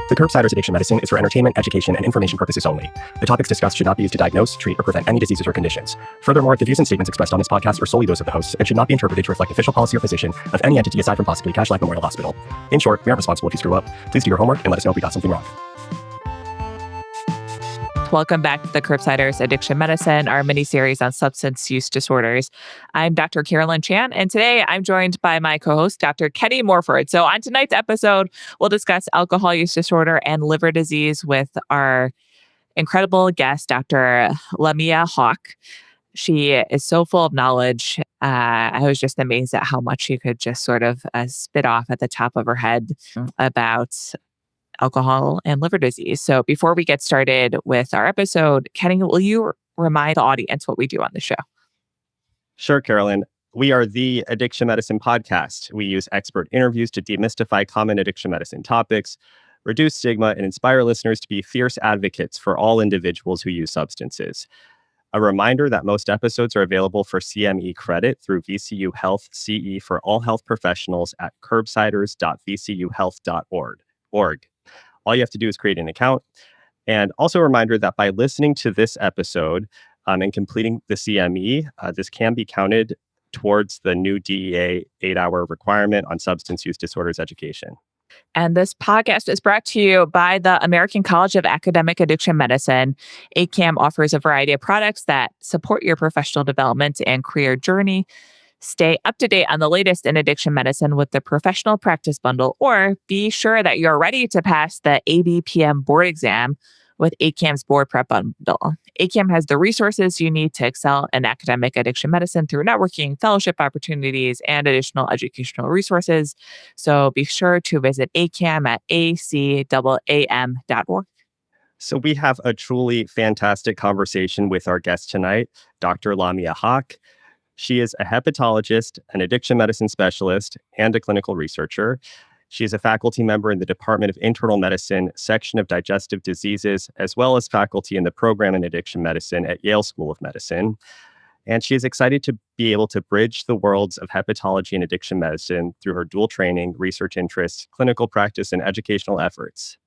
The Curbsiders Addiction Medicine is for entertainment, education, and information purposes only. The topics discussed should not be used to diagnose, treat, or prevent any diseases or conditions. Furthermore, the views and statements expressed on this podcast are solely those of the hosts and should not be interpreted to reflect official policy or position of any entity aside from possibly Cash Life Memorial Hospital. In short, we aren't responsible if you screw up. Please do your homework and let us know if we got something wrong. Welcome back to the Curbsiders Addiction Medicine, our mini-series on substance use disorders. I'm Dr. Carolyn Chan, and today I'm joined by my co-host, Dr. Kenny Morford. So on tonight's episode, we'll discuss alcohol use disorder and liver disease with our incredible guest, Dr. Lamia Haque. She is so full of knowledge. I was just amazed at how much she could just sort of spit off at the top of her head about alcohol and liver disease. So before we get started with our episode, Kenny, will you remind the audience what we do on the show? Sure, Carolyn. We are the Addiction Medicine podcast. We use expert interviews to demystify common addiction medicine topics, reduce stigma, and inspire listeners to be fierce advocates for all individuals who use substances. A reminder that most episodes are available for CME credit through VCU Health CE for all health professionals at curbsiders.vcuhealth.org. All you have to do is create an account. And also a reminder that by listening to this episode and completing the CME, this can be counted towards the new DEA 8-hour requirement on substance use disorders education. And this podcast is brought to you by the American College of Academic Addiction Medicine. ACAM offers a variety of products that support your professional development and career journey. Stay up to date on the latest in addiction medicine with the Professional Practice Bundle, or be sure that you're ready to pass the ABPM board exam with ACAM's Board Prep Bundle. ACAM has the resources you need to excel in academic addiction medicine through networking, fellowship opportunities, and additional educational resources. So be sure to visit ACAM at acam.org. So we have a truly fantastic conversation with our guest tonight, Dr. Lamia Haque. She is a hepatologist, an addiction medicine specialist, and a clinical researcher. She is a faculty member in the Department of Internal Medicine, Section of Digestive Diseases, as well as faculty in the program in addiction medicine at Yale School of Medicine. And she is excited to be able to bridge the worlds of hepatology and addiction medicine through her dual training, research interests, clinical practice, and educational efforts.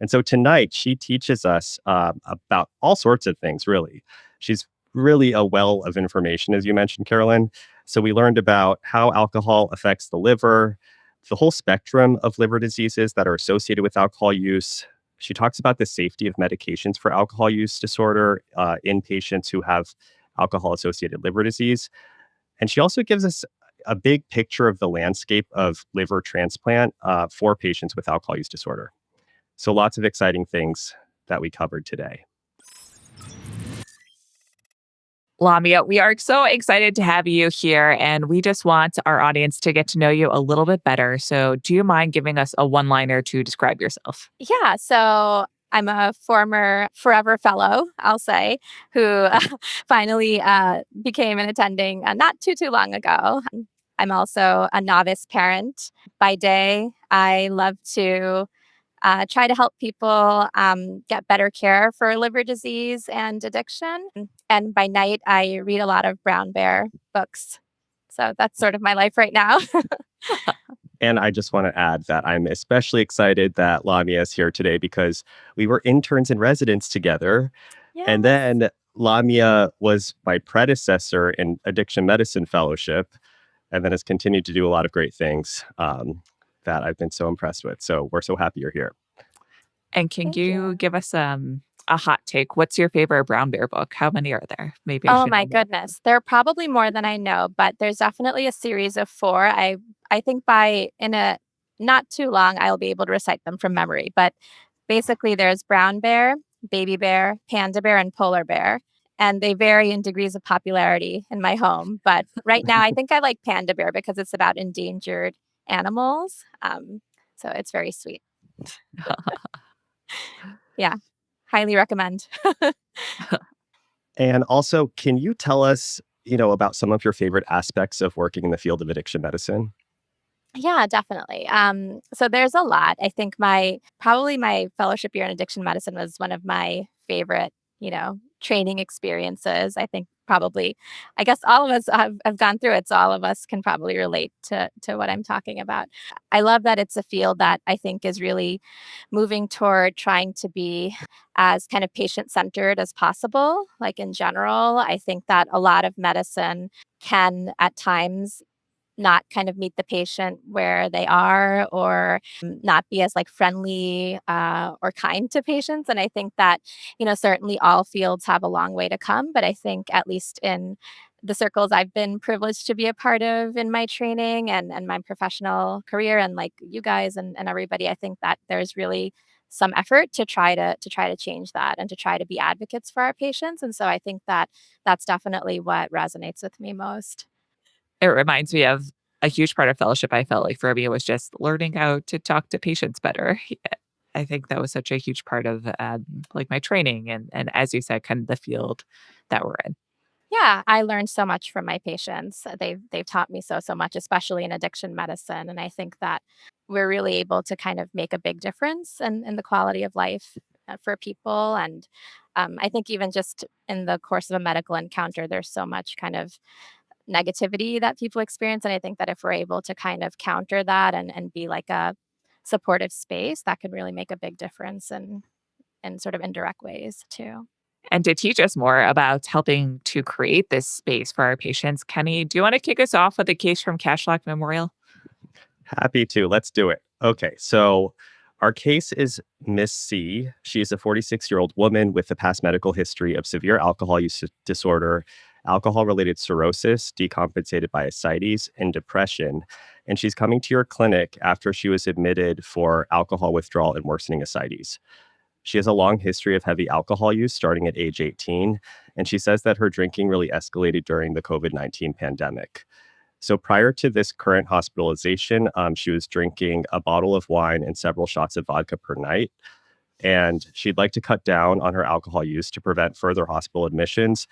And so tonight, she teaches us about all sorts of things, really. She's really a well of information, as you mentioned, Carolyn. So we learned about how alcohol affects the liver, the whole spectrum of liver diseases that are associated with alcohol use. She talks about the safety of medications for alcohol use disorder in patients who have alcohol-associated liver disease. And she also gives us a big picture of the landscape of liver transplant for patients with alcohol use disorder. So lots of exciting things that we covered today. Lamia, we are so excited to have you here, and we just want our audience to get to know you a little bit better. So do you mind giving us a one-liner to describe yourself? Yeah, so I'm a former Forever Fellow, I'll say, who finally became an attending not too long ago. I'm also a novice parent. By day, I love to try to help people get better care for liver disease and addiction. And by night, I read a lot of Brown Bear books. So that's sort of my life right now. And I just want to add that I'm especially excited that Lamia is here today because we were interns in residence together. Yes. And then Lamia was my predecessor in addiction medicine fellowship, and then has continued to do a lot of great things that I've been so impressed with. So we're so happy you're here. And can Thank you you. give us a hot take? What's your favorite Brown Bear book? How many are there? Maybe I Oh should my know more. goodness. There are probably more than I know, but there's definitely a series of 4. I think in a not too long, I'll be able to recite them from memory. But basically there's Brown Bear, Baby Bear, Panda Bear, and Polar Bear. And they vary in degrees of popularity in my home. But right now, I think I like Panda Bear because it's about endangered animals. So it's very sweet. Yeah, highly recommend. And also, can you tell us, about some of your favorite aspects of working in the field of addiction medicine? Yeah, definitely. So there's a lot. I think probably my fellowship year in addiction medicine was one of my favorite, training experiences. I think probably, I guess all of us have gone through it, so all of us can probably relate to what I'm talking about. I love that it's a field that I think is really moving toward trying to be as kind of patient centered as possible. Like in general, I think that a lot of medicine can at times not kind of meet the patient where they are or not be as like friendly or kind to patients. And I think that, certainly all fields have a long way to come, but I think at least in the circles I've been privileged to be a part of in my training and my professional career and like you guys and everybody, I think that there's really some effort to try to change that and to try to be advocates for our patients. And so I think that that's definitely what resonates with me most. It reminds me of a huge part of fellowship. I felt like for me was just learning how to talk to patients better. I think that was such a huge part of like my training and as you said, kind of the field that we're in. Yeah, I learned so much from my patients. They've taught me so much, especially in addiction medicine, and I think that we're really able to kind of make a big difference in the quality of life for people. And I think even just in the course of a medical encounter, there's so much kind of negativity that people experience, and I think that if we're able to kind of counter that and be like a supportive space, that could really make a big difference in sort of indirect ways too. And to teach us more about helping to create this space for our patients, Kenny, do you want to kick us off with a case from Cashlock Memorial? Happy to. Let's do it. Okay, so our case is Miss C. She is a 46-year-old woman with a past medical history of severe alcohol use disorder, alcohol-related cirrhosis, decompensated by ascites, and depression. And she's coming to your clinic after she was admitted for alcohol withdrawal and worsening ascites. She has a long history of heavy alcohol use starting at age 18, and she says that her drinking really escalated during the COVID-19 pandemic. So prior to this current hospitalization, she was drinking a bottle of wine and several shots of vodka per night. And she'd like to cut down on her alcohol use to prevent further hospital admissions,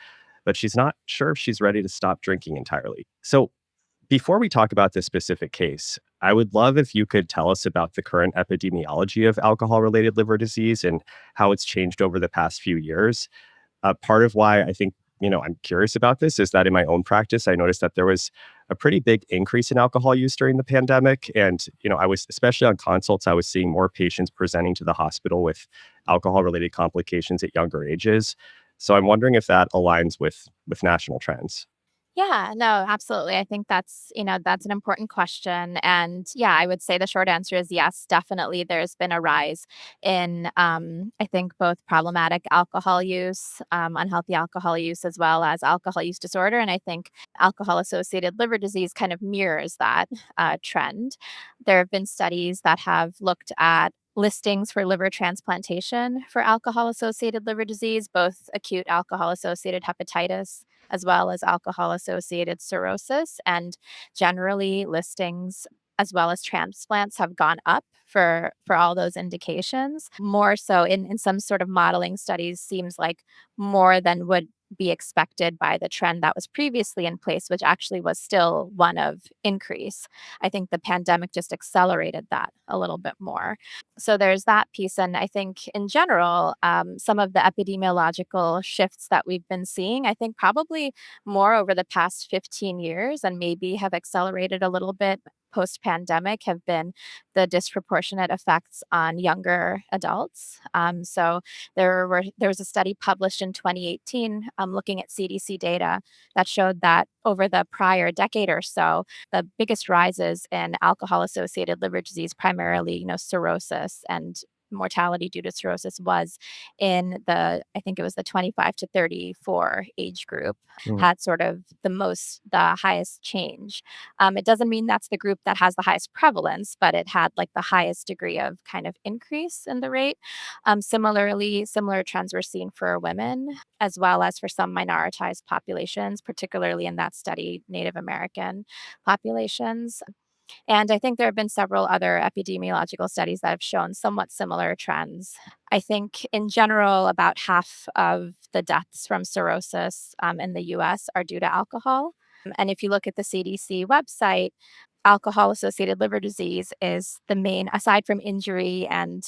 but she's not sure if she's ready to stop drinking entirely. So before we talk about this specific case, I would love if you could tell us about the current epidemiology of alcohol related liver disease and how it's changed over the past few years. Part of why I think, I'm curious about this is that in my own practice, I noticed that there was a pretty big increase in alcohol use during the pandemic. And, I was, especially on consults, I was seeing more patients presenting to the hospital with alcohol related complications at younger ages. So I'm wondering if that aligns with national trends. Yeah, no, absolutely. I think that's an important question. And yeah, I would say the short answer is yes, definitely. There's been a rise in, I think, both problematic alcohol use, unhealthy alcohol use, as well as alcohol use disorder. And I think alcohol associated liver disease kind of mirrors that trend. There have been studies that have looked at listings for liver transplantation for alcohol associated liver disease, both acute alcohol associated hepatitis as well as alcohol associated cirrhosis. And generally, listings as well as transplants have gone up for all those indications. More so in some sort of modeling studies, seems like more than would be expected by the trend that was previously in place, which actually was still one of increase. I think the pandemic just accelerated that a little bit more. So there's that piece. And I think in general, some of the epidemiological shifts that we've been seeing, I think probably more over the past 15 years and maybe have accelerated a little bit post pandemic have been the disproportionate effects on younger adults. So there was a study published in 2018 looking at CDC data that showed that over the prior decade or so, the biggest rises in alcohol associated liver disease, primarily, cirrhosis and mortality due to cirrhosis was in I think it was the 25 to 34 age group Mm. had sort of the highest change. It doesn't mean that's the group that has the highest prevalence, but it had like the highest degree of kind of increase in the rate. Similarly, similar trends were seen for women as well as for some minoritized populations, particularly in that study, Native American populations. And I think there have been several other epidemiological studies that have shown somewhat similar trends. I think in general, about half of the deaths from cirrhosis in the US are due to alcohol. And if you look at the CDC website, alcohol-associated liver disease is the main, aside from injury and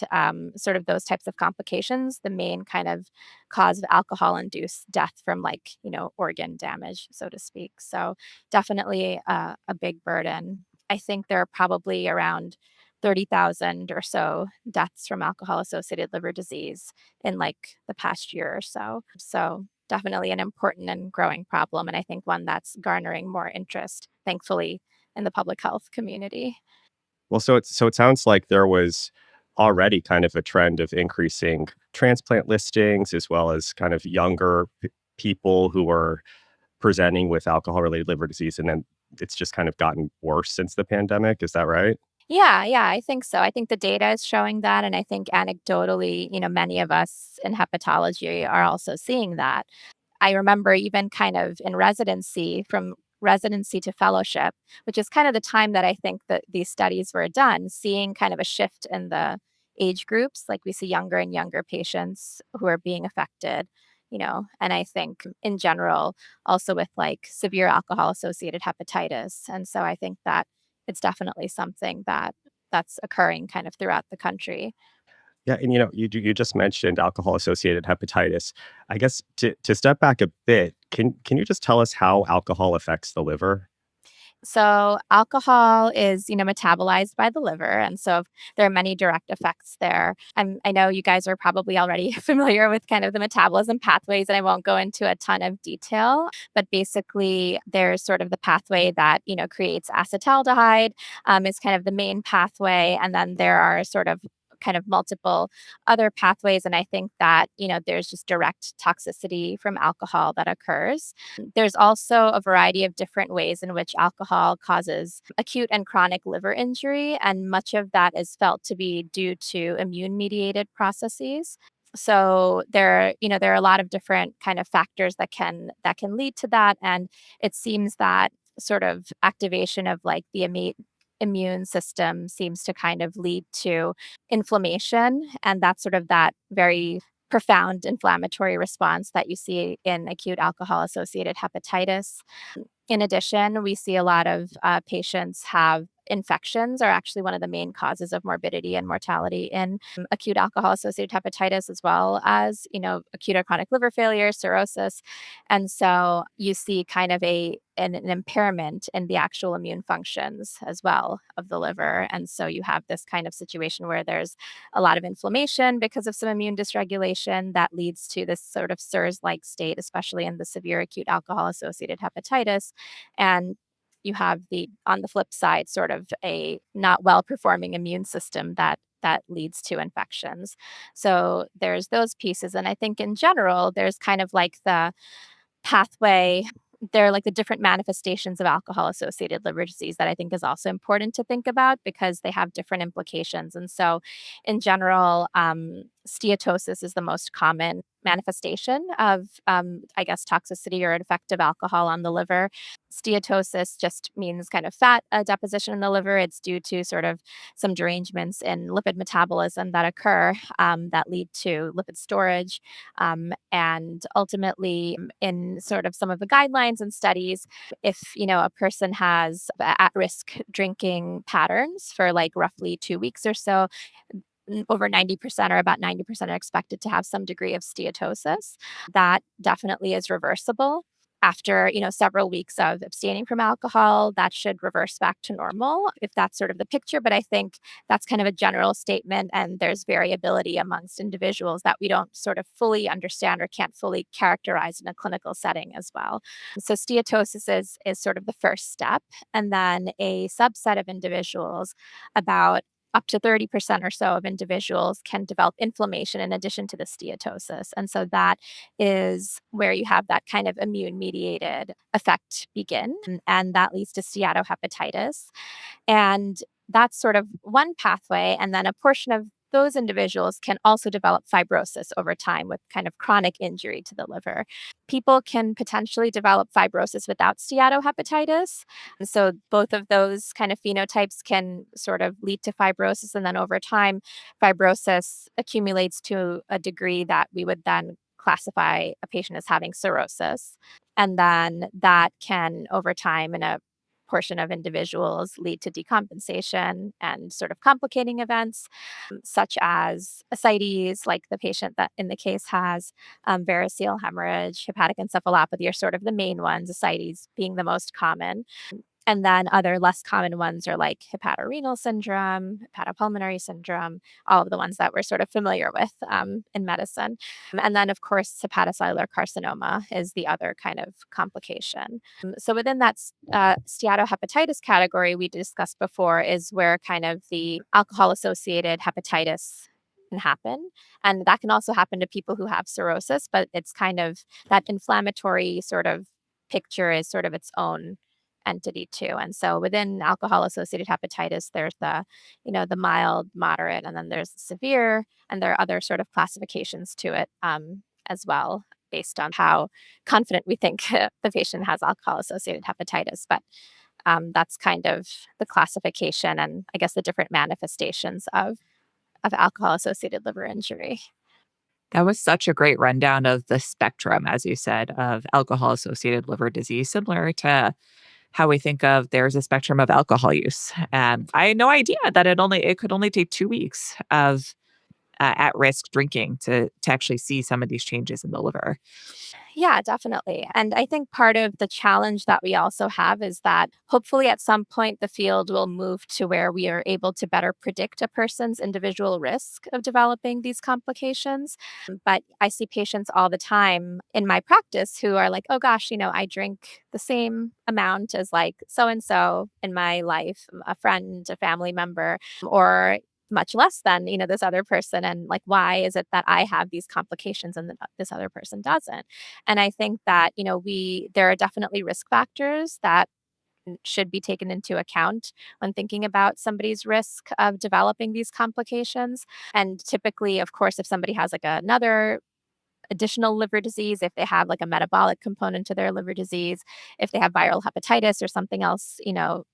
sort of those types of complications, the main kind of cause of alcohol-induced death from organ damage, so to speak. So definitely a big burden. I think there are probably around 30,000 or so deaths from alcohol-associated liver disease in the past year or so. So definitely an important and growing problem, and I think one that's garnering more interest, thankfully, in the public health community. Well, so it sounds like there was already kind of a trend of increasing transplant listings as well as kind of younger people who were presenting with alcohol-related liver disease, and then it's just kind of gotten worse since the pandemic. Is that right? Yeah, I think so. I think the data is showing that, and I think anecdotally, many of us in hepatology are also seeing that. I remember even kind of in residency, from residency to fellowship, which is kind of the time that I think that these studies were done, seeing kind of a shift in the age groups. Like we see younger and younger patients who are being affected, and I think in general, also with severe alcohol associated hepatitis. And so I think that it's definitely something that's occurring kind of throughout the country. Yeah, and you just mentioned alcohol-associated hepatitis. I guess to step back a bit, can you just tell us how alcohol affects the liver? So alcohol is, metabolized by the liver, and so there are many direct effects there. I know you guys are probably already familiar with kind of the metabolism pathways, and I won't go into a ton of detail, but basically there's sort of the pathway that, creates acetaldehyde, is kind of the main pathway, and then there are sort of kind of multiple other pathways, and I think that, there's just direct toxicity from alcohol that occurs. There's also a variety of different ways in which alcohol causes acute and chronic liver injury, and much of that is felt to be due to immune mediated processes. So there are a lot of different kind of factors that can lead to that, and it seems that sort of activation of the immune system seems to kind of lead to inflammation, and that's sort of that very profound inflammatory response that you see in acute alcohol associated hepatitis. In addition, we see a lot of patients have infections are actually one of the main causes of morbidity and mortality in acute alcohol associated hepatitis, as well as, acute or chronic liver failure, cirrhosis. And so you see kind of an impairment in the actual immune functions as well of the liver. And so you have this kind of situation where there's a lot of inflammation because of some immune dysregulation that leads to this sort of SIRS like state, especially in the severe acute alcohol associated hepatitis. And you have on the flip side, sort of a not well performing immune system that leads to infections. So there's those pieces. And I think in general, there's kind of the pathway. There are the different manifestations of alcohol associated liver disease that I think is also important to think about because they have different implications. And so, in general, steatosis is the most common manifestation of, I guess, toxicity or an effect of alcohol on the liver. Steatosis just means kind of fat deposition in the liver. It's due to sort of some derangements in lipid metabolism that occur that lead to lipid storage. And ultimately, in sort of some of the guidelines and studies, if a person has at-risk drinking patterns for roughly 2 weeks or so, over 90% or about 90% are expected to have some degree of steatosis. That definitely is reversible. After, several weeks of abstaining from alcohol, that should reverse back to normal if that's sort of the picture. But I think that's kind of a general statement, and there's variability amongst individuals that we don't sort of fully understand or can't fully characterize in a clinical setting as well. So steatosis is sort of the first step. And then a subset of individuals, about up to 30% or so of individuals, can develop inflammation in addition to the steatosis. And so that is where you have that kind of immune mediated effect begin. And that leads to steatohepatitis. And that's sort of one pathway. And then a portion of those individuals can also develop fibrosis over time with kind of chronic injury to the liver. People can potentially develop fibrosis without steatohepatitis. And so both of those kind of phenotypes can sort of lead to fibrosis. And then over time, fibrosis accumulates to a degree that we would then classify a patient as having cirrhosis. And then that can, over time, in a portion of individuals lead to decompensation and sort of complicating events, such as ascites, like the patient that in the case has variceal hemorrhage, hepatic encephalopathy are sort of the main ones, ascites being the most common. And then other less common ones are like hepatorenal syndrome, hepatopulmonary syndrome, all of the ones that we're sort of familiar with in medicine. And then, of course, hepatocellular carcinoma is the other kind of complication. So within that steatohepatitis category we discussed before is where kind of the alcohol-associated hepatitis can happen. And that can also happen to people who have cirrhosis, but it's kind of that inflammatory sort of picture is sort of its own entity too. And so within alcohol associated hepatitis, there's the mild, moderate, and then there's severe, and there are other sort of classifications to it as well, based on how confident we think the patient has alcohol associated hepatitis. But that's kind of the classification and I guess the different manifestations of alcohol associated liver injury. That was such a great rundown of the spectrum, as you said, of alcohol associated liver disease, similar to how we think of there's a spectrum of alcohol use. I had no idea that it could only take 2 weeks of at risk drinking to actually see some of these changes in the liver. Yeah, definitely. And I think part of the challenge that we also have is that hopefully at some point the field will move to where we are able to better predict a person's individual risk of developing these complications. But I see patients all the time in my practice who are like, oh gosh, I drink the same amount as like so and so in my life, a friend, a family member, or much less than this other person, and like why is it that I have these complications and this other person doesn't? And I think that, there are definitely risk factors that should be taken into account when thinking about somebody's risk of developing these complications. And typically, of course, if somebody has like another additional liver disease, if they have like a metabolic component to their liver disease, if they have viral hepatitis or something else,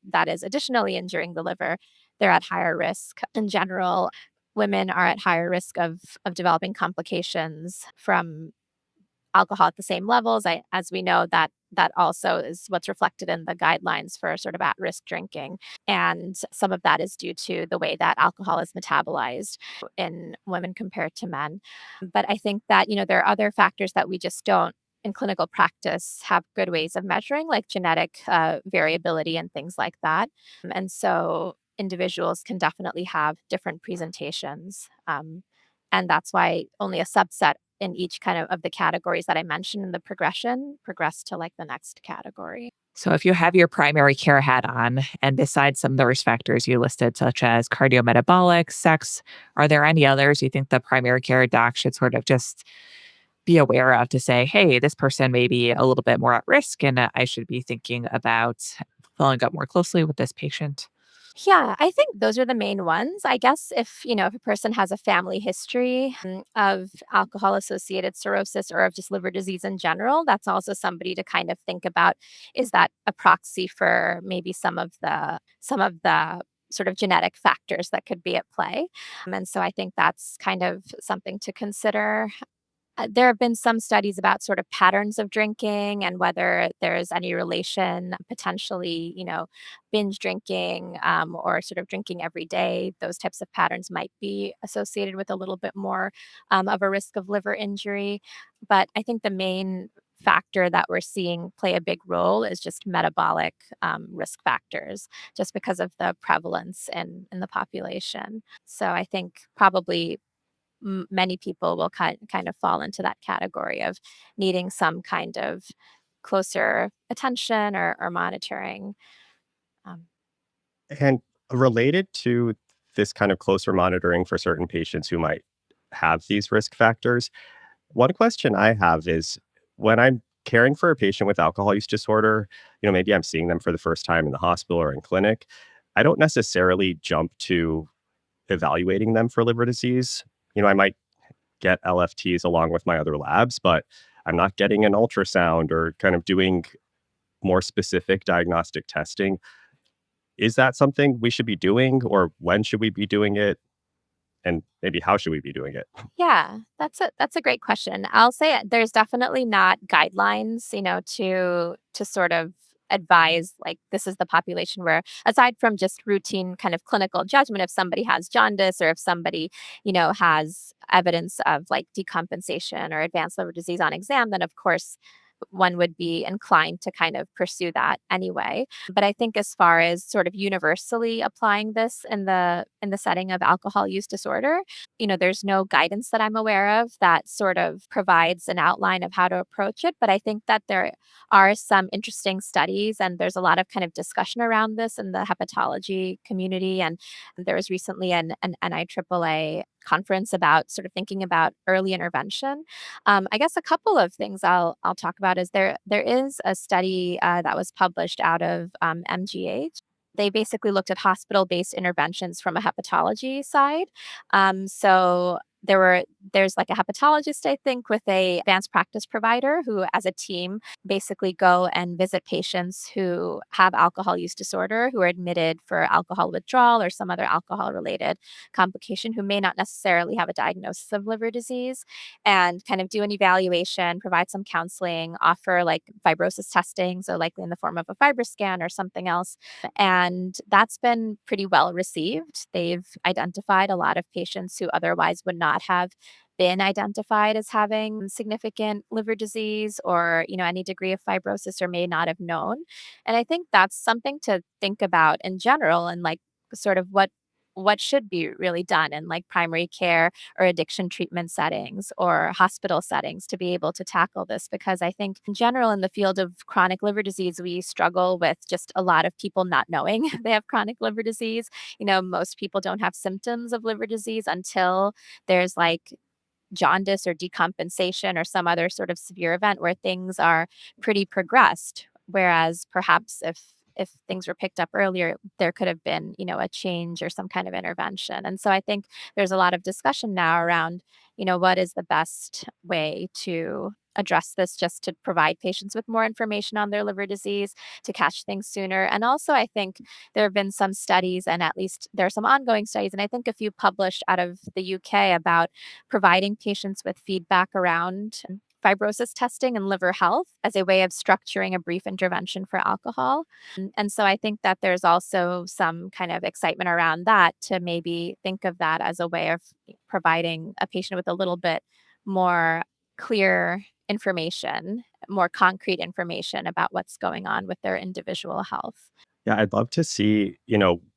that is additionally injuring the liver, they're at higher risk. In general, women are at higher risk of developing complications from alcohol at the same levels. As we know, that also is what's reflected in the guidelines for sort of at-risk drinking. And some of that is due to the way that alcohol is metabolized in women compared to men. But I think that, there are other factors that we just don't in clinical practice have good ways of measuring, like genetic variability and things like that. And so individuals can definitely have different presentations. And that's why only a subset in each kind of the categories that I mentioned in the progression progress to like the next category. So if you have your primary care hat on, and besides some of the risk factors you listed, such as cardiometabolic, sex, are there any others you think the primary care doc should sort of just be aware of to say, hey, this person may be a little bit more at risk and I should be thinking about following up more closely with this patient? Yeah, I think those are the main ones. I guess if a person has a family history of alcohol associated cirrhosis or of just liver disease in general, that's also somebody to kind of think about. Is that a proxy for maybe some of the sort of genetic factors that could be at play? And so I think that's kind of something to consider. There have been some studies about sort of patterns of drinking and whether there's any relation, potentially, binge drinking or sort of drinking every day. Those types of patterns might be associated with a little bit more of a risk of liver injury. But I think the main factor that we're seeing play a big role is just metabolic risk factors, just because of the prevalence in the population. So I think probably many people will kind of fall into that category of needing some kind of closer attention or monitoring. Um, And related to this kind of closer monitoring for certain patients who might have these risk factors, one question I have is when I'm caring for a patient with alcohol use disorder, maybe I'm seeing them for the first time in the hospital or in clinic, I don't necessarily jump to evaluating them for liver disease. I might get LFTs along with my other labs, but I'm not getting an ultrasound or kind of doing more specific diagnostic testing. Is that something we should be doing, or when should we be doing it? And maybe how should we be doing it? yeah, that's a great question. I'll say there's definitely not guidelines, to sort of advise, like, this is the population where, aside from just routine kind of clinical judgment, if somebody has jaundice or if somebody, has evidence of like decompensation or advanced liver disease on exam, then of course one would be inclined to kind of pursue that anyway. But I think as far as sort of universally applying this in the setting of alcohol use disorder, there's no guidance that I'm aware of that sort of provides an outline of how to approach it. But I think that there are some interesting studies and there's a lot of kind of discussion around this in the hepatology community. And there was recently an NIAAA conference about sort of thinking about early intervention. I guess a couple of things I'll talk about is there is a study that was published out of MGH. They basically looked at hospital-based interventions from a hepatology side. So there's like a hepatologist, I think, with a advanced practice provider who, as a team, basically go and visit patients who have alcohol use disorder, who are admitted for alcohol withdrawal or some other alcohol-related complication, who may not necessarily have a diagnosis of liver disease, and kind of do an evaluation, provide some counseling, offer like fibrosis testing, so likely in the form of a FibroScan or something else. And that's been pretty well received. They've identified a lot of patients who otherwise would not have been identified as having significant liver disease or, any degree of fibrosis, or may not have known. And I think that's something to think about in general, and like sort of what should be really done in like primary care or addiction treatment settings or hospital settings to be able to tackle this. Because I think in general in the field of chronic liver disease, we struggle with just a lot of people not knowing they have chronic liver disease. Most people don't have symptoms of liver disease until there's like jaundice or decompensation or some other sort of severe event where things are pretty progressed. Whereas perhaps if things were picked up earlier, there could have been, a change or some kind of intervention. And so I think there's a lot of discussion now around, what is the best way to address this, just to provide patients with more information on their liver disease, to catch things sooner. And also, I think there have been some studies, and at least there are some ongoing studies, and I think a few published out of the UK about providing patients with feedback around fibrosis testing and liver health as a way of structuring a brief intervention for alcohol. And so I think that there's also some kind of excitement around that, to maybe think of that as a way of providing a patient with a little bit more clear information, more concrete information about what's going on with their individual health. Yeah, I'd love to see,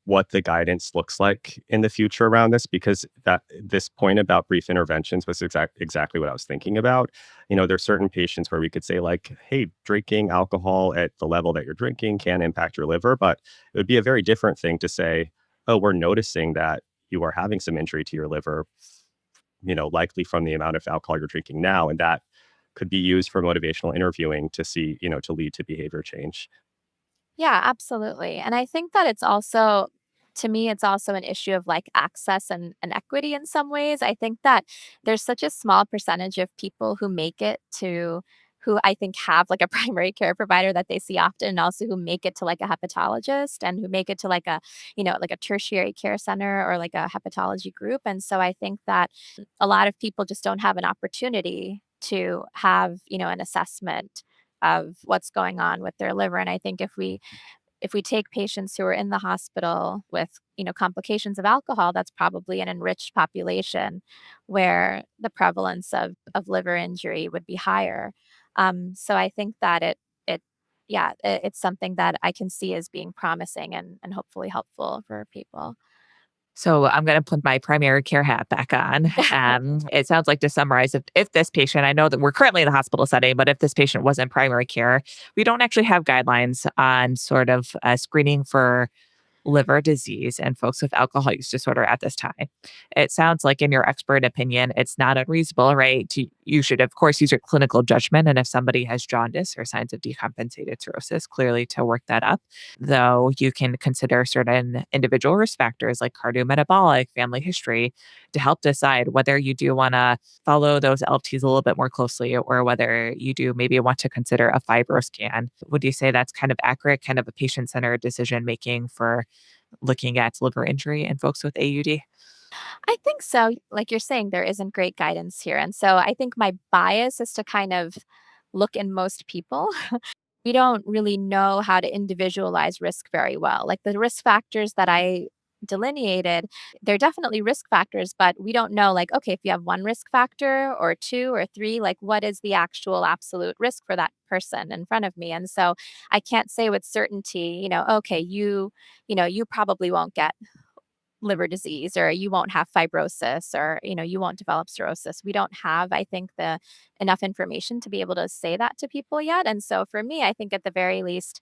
what the guidance looks like in the future around this, because that this point about brief interventions was exactly what I was thinking about. There's certain patients where we could say like, hey, drinking alcohol at the level that you're drinking can impact your liver, but it would be a very different thing to say, oh, we're noticing that you are having some injury to your liver, likely from the amount of alcohol you're drinking now, and that could be used for motivational interviewing to see, to lead to behavior change. Yeah, absolutely. And I think that it's also, to me, it's also an issue of like access and equity in some ways. I think that there's such a small percentage of people who make it to, who I think have like a primary care provider that they see often, and also who make it to like a hepatologist, and who make it to like a, like a tertiary care center or like a hepatology group. And so I think that a lot of people just don't have an opportunity to have, an assessment of what's going on with their liver. And I think if we take patients who are in the hospital with, complications of alcohol, that's probably an enriched population where the prevalence of liver injury would be higher. So I think that it's something that I can see as being promising and hopefully helpful for people. So I'm going to put my primary care hat back on. It sounds like, to summarize, if this patient, I know that we're currently in the hospital setting, but if this patient was in primary care, we don't actually have guidelines on sort of screening for liver disease and folks with alcohol use disorder at this time. It sounds like, in your expert opinion, it's not unreasonable, right? You should, of course, use your clinical judgment. And if somebody has jaundice or signs of decompensated cirrhosis, clearly to work that up. Though you can consider certain individual risk factors like cardiometabolic, family history, to help decide whether you do want to follow those LFTs a little bit more closely, or whether you do maybe want to consider a FibroScan. Would you say that's kind of accurate, kind of a patient-centered decision making for looking at liver injury in folks with AUD? I think so. Like you're saying, there isn't great guidance here. And so I think my bias is to kind of look in most people we don't really know how to individualize risk very well. Like the risk factors that I delineated, they're definitely risk factors, but we don't know, like, okay, if you have one risk factor or two or three, like what is the actual absolute risk for that person in front of me? And so I can't say with certainty, okay, you probably won't get liver disease, or you won't have fibrosis, or you won't develop cirrhosis. We don't have, I think, the enough information to be able to say that to people yet. And so for me, I think at the very least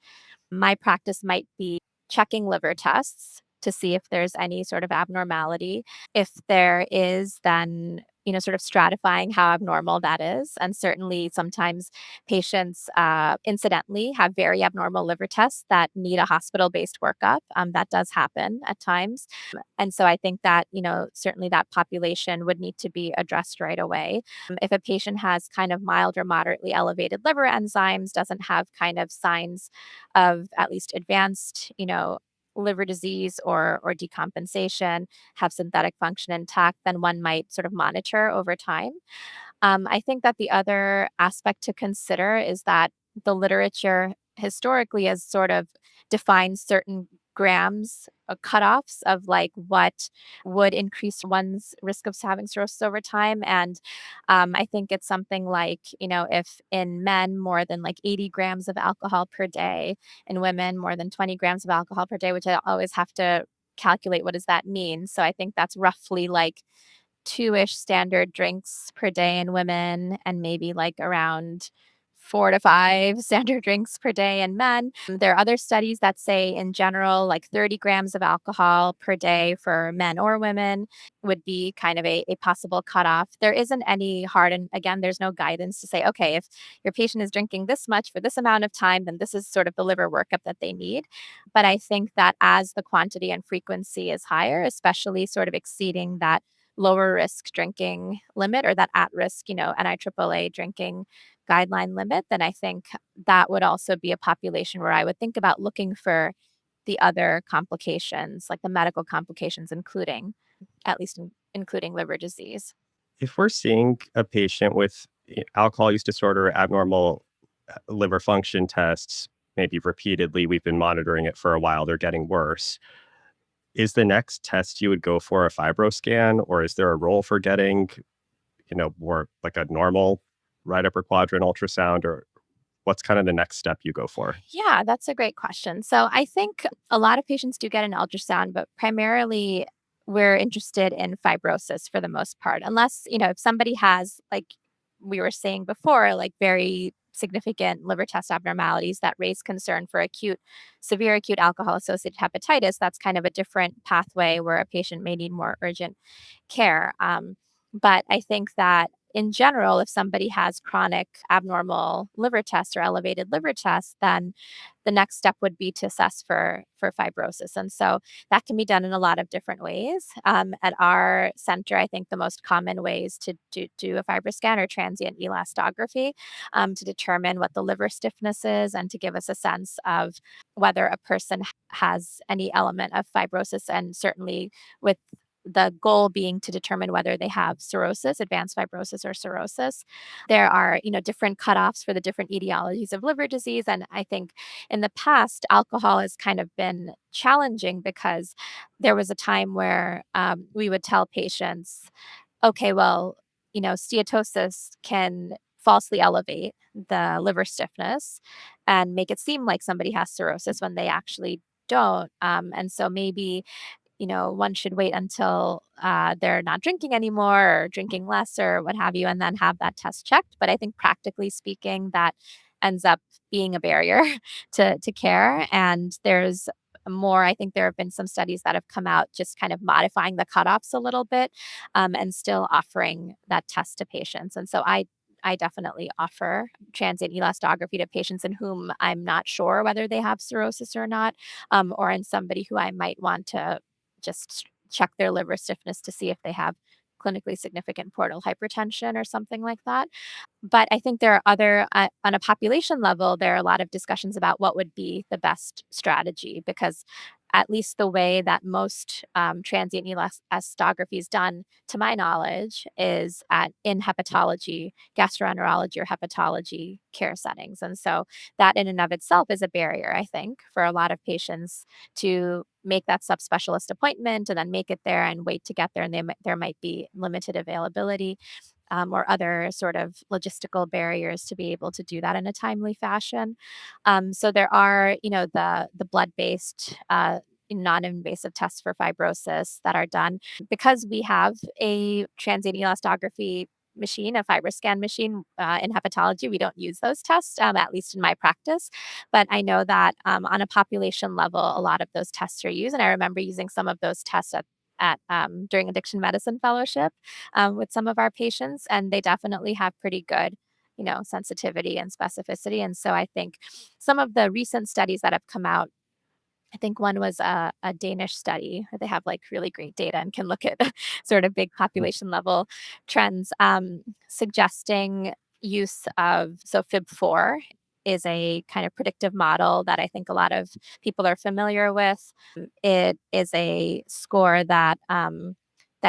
my practice might be checking liver tests to see if there's any sort of abnormality. If there is, then sort of stratifying how abnormal that is. And certainly sometimes patients incidentally have very abnormal liver tests that need a hospital-based workup. That does happen at times. And so I think that, certainly that population would need to be addressed right away. If a patient has kind of mild or moderately elevated liver enzymes, doesn't have kind of signs of at least advanced, liver disease or decompensation, have synthetic function intact, then one might sort of monitor over time. I think that the other aspect to consider is that the literature historically has sort of defined certain grams cutoffs of like what would increase one's risk of having cirrhosis over time. And I think it's something like, if in men more than like 80 grams of alcohol per day, in women more than 20 grams of alcohol per day, which I always have to calculate what does that mean. So I think that's roughly like two-ish standard drinks per day in women, and maybe like around 4 to 5 standard drinks per day in men. There are other studies that say in general, like 30 grams of alcohol per day for men or women would be kind of a possible cutoff. There isn't any hard, and again, there's no guidance to say, okay, if your patient is drinking this much for this amount of time, then this is sort of the liver workup that they need. But I think that as the quantity and frequency is higher, especially sort of exceeding that lower risk drinking limit, or that at risk, NIAAA drinking guideline limit, then I think that would also be a population where I would think about looking for the other complications, like the medical complications, including, at least including liver disease. If we're seeing a patient with alcohol use disorder, abnormal liver function tests, maybe repeatedly, we've been monitoring it for a while, they're getting worse. Is the next test you would go for a fibroscan, or is there a role for getting, more like a normal right upper quadrant ultrasound, or what's kind of the next step you go for? Yeah, that's a great question. So I think a lot of patients do get an ultrasound, but primarily we're interested in fibrosis for the most part. Unless, if somebody has, like we were saying before, like very significant liver test abnormalities that raise concern for severe acute alcohol associated hepatitis, that's kind of a different pathway where a patient may need more urgent care. But I think that in general, if somebody has chronic abnormal liver tests or elevated liver tests, then the next step would be to assess for fibrosis. And so that can be done in a lot of different ways. At our center, I think the most common ways to do a fibroscan or transient elastography, to determine what the liver stiffness is and to give us a sense of whether a person has any element of fibrosis, and certainly with the goal being to determine whether they have cirrhosis, advanced fibrosis, or cirrhosis. There are, different cutoffs for the different etiologies of liver disease. And I think in the past, alcohol has kind of been challenging because there was a time where we would tell patients, okay, well, steatosis can falsely elevate the liver stiffness and make it seem like somebody has cirrhosis when they actually don't. And so maybe one should wait until they're not drinking anymore or drinking less or what have you, and then have that test checked. But I think practically speaking, that ends up being a barrier to care. And there's more, I think there have been some studies that have come out just kind of modifying the cutoffs a little bit, and still offering that test to patients. And so I definitely offer transient elastography to patients in whom I'm not sure whether they have cirrhosis or not, or in somebody who I might want to just check their liver stiffness to see if they have clinically significant portal hypertension or something like that. But I think there are other, on a population level, there are a lot of discussions about what would be the best strategy, because at least the way that most transient elastography is done, to my knowledge, is in hepatology, gastroenterology, or hepatology care settings. And so that in and of itself is a barrier, I think, for a lot of patients to make that subspecialist appointment and then make it there and wait to get there. And there might be limited availability. Or other sort of logistical barriers to be able to do that in a timely fashion. So there are, the blood-based non-invasive tests for fibrosis that are done because we have a transient elastography machine, a FibroScan machine in hepatology. We don't use those tests, at least in my practice. But I know that on a population level, a lot of those tests are used. And I remember using some of those tests at during addiction medicine fellowship with some of our patients, and they definitely have pretty good, sensitivity and specificity. And so I think some of the recent studies that have come out, I think one was a Danish study. They have like really great data and can look at sort of big population level trends, suggesting use of FIB4 is a kind of predictive model that I think a lot of people are familiar with. It is a score that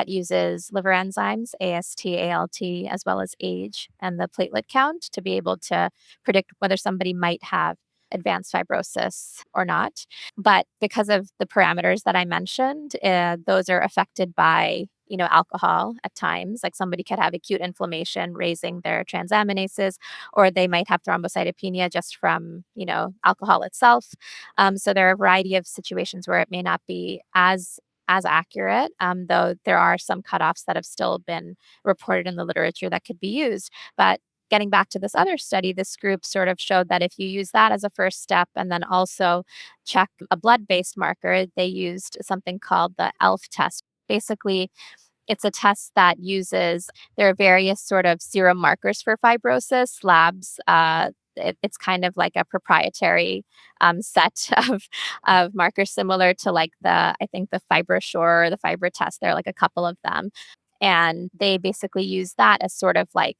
uses liver enzymes, AST, ALT, as well as age and the platelet count to be able to predict whether somebody might have advanced fibrosis or not. But because of the parameters that I mentioned, those are affected by, alcohol at times. Like somebody could have acute inflammation raising their transaminases, or they might have thrombocytopenia just from, alcohol itself. So there are a variety of situations where it may not be as accurate, though there are some cutoffs that have still been reported in the literature that could be used. But getting back to this other study, this group sort of showed that if you use that as a first step and then also check a blood-based marker, they used something called the ELF test. Basically, it's a test that there are various sort of serum markers for fibrosis. Labs, it's kind of like a proprietary set of markers similar to like I think the FibroSure or the Fibro test. There are like a couple of them. And they basically use that as sort of like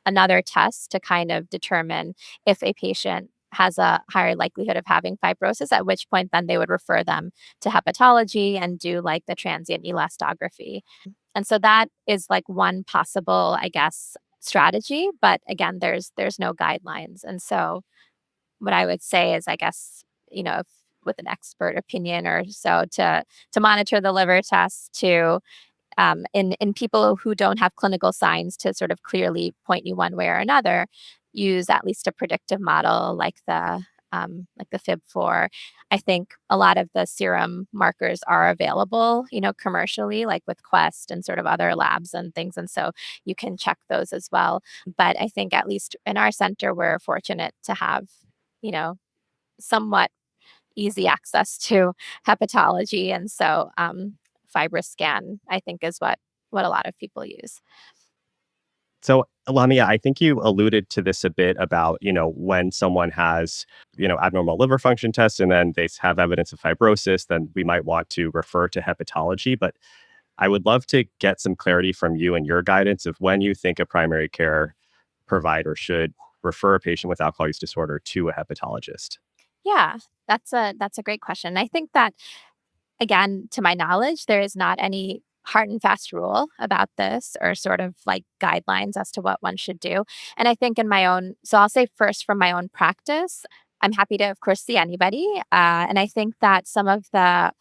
another test to kind of determine if a patient has a higher likelihood of having fibrosis, at which point then they would refer them to hepatology and do like the transient elastography. And so that is like one possible, I guess, strategy. But again, there's no guidelines. And so what I would say is, I guess, if, with an expert opinion or so, to monitor the liver test, to in people who don't have clinical signs to sort of clearly point you one way or another, use at least a predictive model like the FIB4. I think a lot of the serum markers are available, commercially, like with Quest and sort of other labs and things. And so you can check those as well. But I think at least in our center, we're fortunate to have, somewhat easy access to hepatology. And so FibroScan, I think, is what a lot of people use. So, Lamia, I think you alluded to this a bit about, when someone has, abnormal liver function tests and then they have evidence of fibrosis, then we might want to refer to hepatology. But I would love to get some clarity from you and your guidance of when you think a primary care provider should refer a patient with alcohol use disorder to a hepatologist. Yeah, that's a great question. I think that, again, to my knowledge, there is not any hard and fast rule about this or sort of like guidelines as to what one should do. And I think so I'll say first from my own practice, I'm happy to, of course, see anybody. And I think that I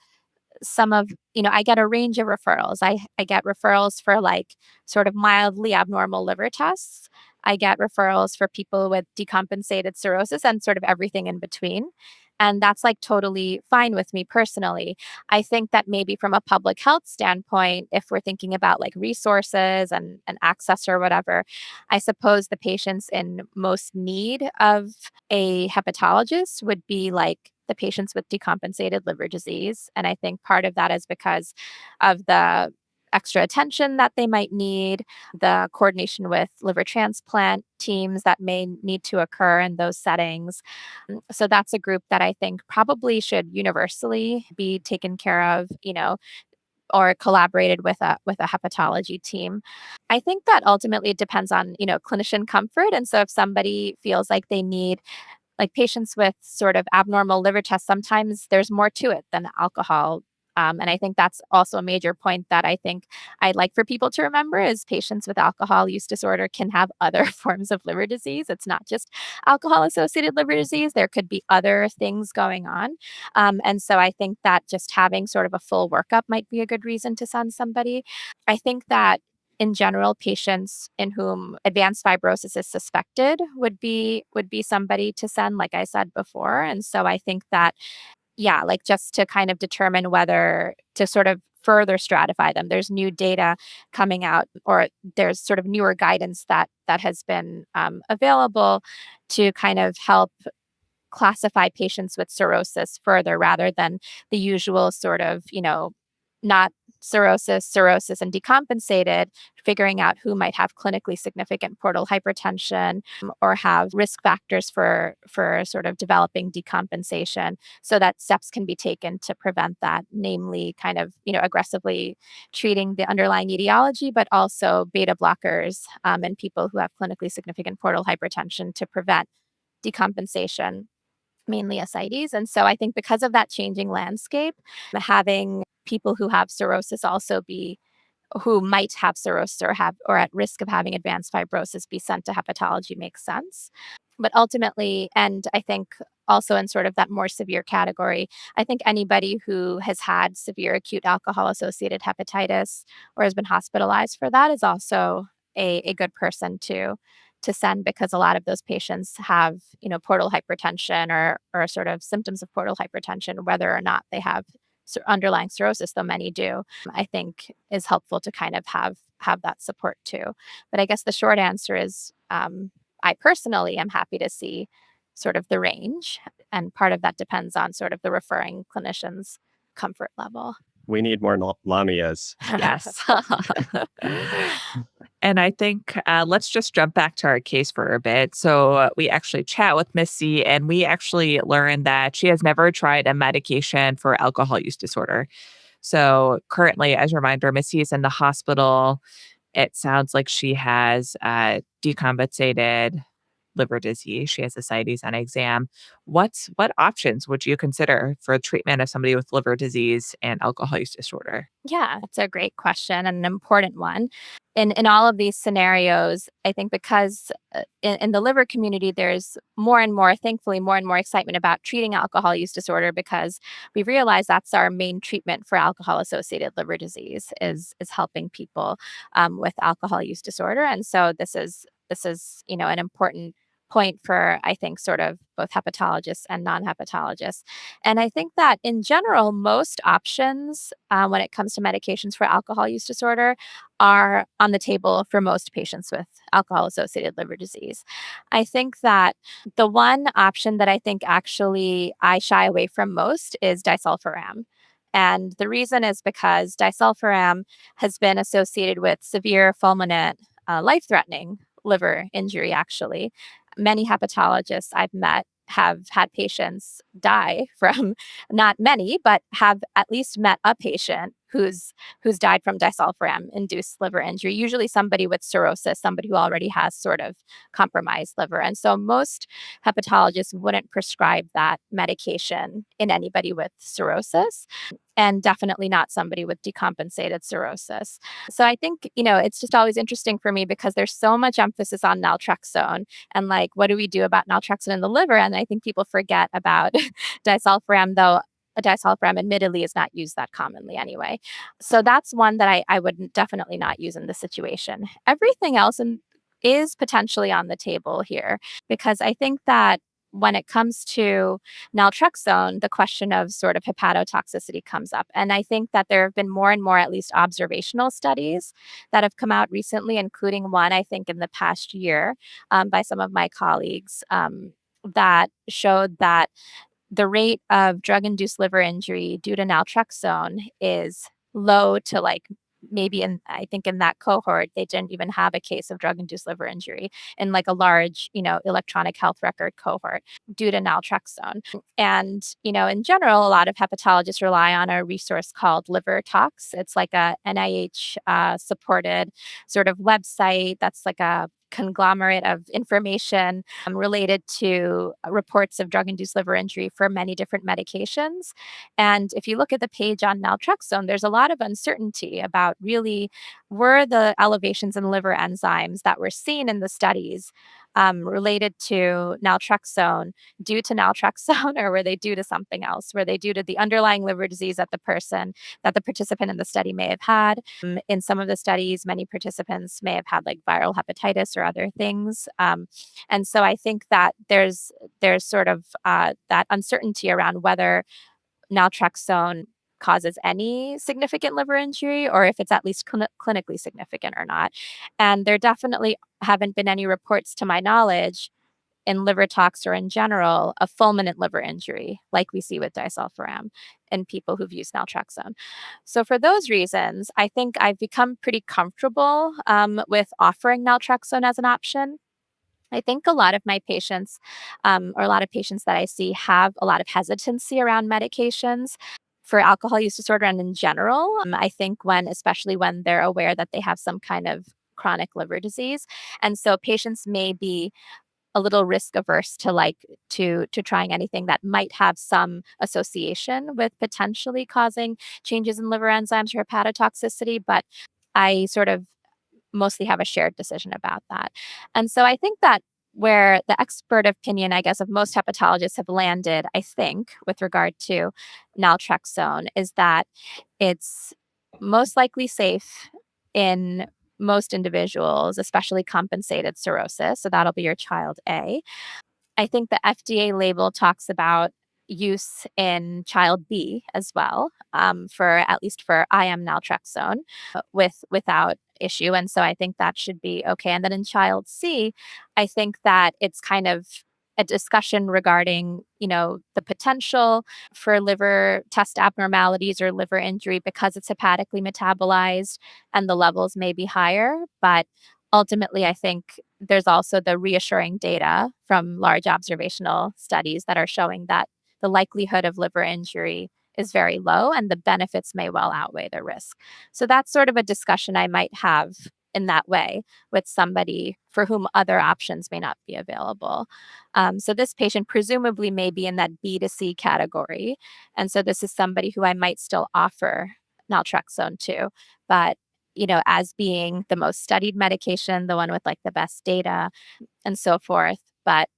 get a range of referrals. I get referrals for like sort of mildly abnormal liver tests. I get referrals for people with decompensated cirrhosis and sort of everything in between. And that's like totally fine with me personally. I think that maybe from a public health standpoint, if we're thinking about like resources and access or whatever, I suppose the patients in most need of a hepatologist would be like the patients with decompensated liver disease. And I think part of that is because of the extra attention that they might need, the coordination with liver transplant teams that may need to occur in those settings. So that's a group that I think probably should universally be taken care of, or collaborated with a hepatology team. I think that ultimately it depends on, clinician comfort. And so if somebody feels like they need like patients with sort of abnormal liver tests, sometimes there's more to it than alcohol. And I think that's also a major point that I think I'd like for people to remember is patients with alcohol use disorder can have other forms of liver disease. It's not just alcohol associated liver disease. There could be other things going on. And so I think that just having sort of a full workup might be a good reason to send somebody. I think that in general, patients in whom advanced fibrosis is suspected would be somebody to send, like I said before. And so I think that, yeah, like just to kind of determine whether to sort of further stratify them. There's new data coming out, or there's sort of newer guidance that has been available to kind of help classify patients with cirrhosis further rather than the usual sort of, not cirrhosis, and decompensated, figuring out who might have clinically significant portal hypertension or have risk factors for sort of developing decompensation so that steps can be taken to prevent that, namely kind of, aggressively treating the underlying etiology, but also beta blockers in people who have clinically significant portal hypertension to prevent decompensation, mainly ascites. And so I think because of that changing landscape, having people who have cirrhosis also be who might have cirrhosis or at risk of having advanced fibrosis be sent to hepatology makes sense. But ultimately, and I think also in sort of that more severe category, I think anybody who has had severe acute alcohol associated hepatitis or has been hospitalized for that is also a good person to send, because a lot of those patients have, portal hypertension or sort of symptoms of portal hypertension, whether or not they have underlying cirrhosis, though many do. I think is helpful to kind of have that support too. But I guess the short answer is I personally am happy to see sort of the range, and part of that depends on sort of the referring clinician's comfort level. We need more Lamias. Yes. And I think let's just jump back to our case for a bit. So we actually chat with Miss C, and we actually learned that she has never tried a medication for alcohol use disorder. So currently, as a reminder, Miss C is in the hospital. It sounds like she has decompensated liver disease. She has ascites on exam. What options would you consider for treatment of somebody with liver disease and alcohol use disorder? Yeah, it's a great question and an important one. In all of these scenarios, I think because in the liver community, there's more and more, thankfully, more and more excitement about treating alcohol use disorder, because we realize that's our main treatment for alcohol associated liver disease is helping people with alcohol use disorder. And so this is an important point for, I think, sort of both hepatologists and non-hepatologists. And I think that in general, most options when it comes to medications for alcohol use disorder are on the table for most patients with alcohol associated liver disease. I think that the one option that I think actually I shy away from most is disulfiram. And the reason is because disulfiram has been associated with severe fulminant, life-threatening liver injury, actually. Many hepatologists I've met have had patients die from, not many, but have at least met a patient who's died from disulfiram induced liver injury, usually somebody with cirrhosis, somebody who already has sort of compromised liver. And so most hepatologists wouldn't prescribe that medication in anybody with cirrhosis, and definitely not somebody with decompensated cirrhosis. So I think, it's just always interesting for me because there's so much emphasis on naltrexone and like, what do we do about naltrexone in the liver? And I think people forget about disulfiram, though disulfiram admittedly is not used that commonly anyway. So that's one that I would definitely not use in this situation. Everything else is potentially on the table here, because I think that when it comes to naltrexone, the question of sort of hepatotoxicity comes up. And I think that there have been more and more, at least observational studies that have come out recently, including one, I think, in the past year by some of my colleagues that showed that the rate of drug-induced liver injury due to naltrexone is low to like maybe I think in that cohort, they didn't even have a case of drug-induced liver injury in like a large, electronic health record cohort due to naltrexone. And, in general, a lot of hepatologists rely on a resource called Liver Talks. It's like a NIH supported sort of website that's like a conglomerate of information related to reports of drug-induced liver injury for many different medications. And if you look at the page on naltrexone, there's a lot of uncertainty about really were the elevations in liver enzymes that were seen in the studies related to naltrexone due to naltrexone, or were they due to something else? Were they due to the underlying liver disease that the participant in the study may have had? In some of the studies, many participants may have had like viral hepatitis or other things. And so I think that there's sort of that uncertainty around whether naltrexone causes any significant liver injury or if it's at least clinically significant or not. And there definitely haven't been any reports to my knowledge in liver tox or in general of fulminant liver injury like we see with disulfiram in people who've used naltrexone. So for those reasons, I think I've become pretty comfortable with offering naltrexone as an option. I think a lot of my patients, or a lot of patients that I see, have a lot of hesitancy around medications for alcohol use disorder and in general. I think especially when they're aware that they have some kind of chronic liver disease. And so patients may be a little risk averse to trying anything that might have some association with potentially causing changes in liver enzymes or hepatotoxicity. But I sort of mostly have a shared decision about that. And so I think that where the expert opinion, I guess, of most hepatologists have landed, I think, with regard to naltrexone, is that it's most likely safe in most individuals, especially compensated cirrhosis. So that'll be your child A. I think the FDA label talks about use in child B as well, for at least for IM naltrexone, without issue, and so I think that should be okay. And then in child C, I think that it's kind of a discussion regarding, the potential for liver test abnormalities or liver injury because it's hepatically metabolized and the levels may be higher. But ultimately, I think there's also the reassuring data from large observational studies that are showing that the likelihood of liver injury is very low and the benefits may well outweigh the risk. So that's sort of a discussion I might have in that way with somebody for whom other options may not be available. So this patient presumably may be in that B to C category. And so this is somebody who I might still offer naltrexone to. But as being the most studied medication, the one with like the best data and so forth, but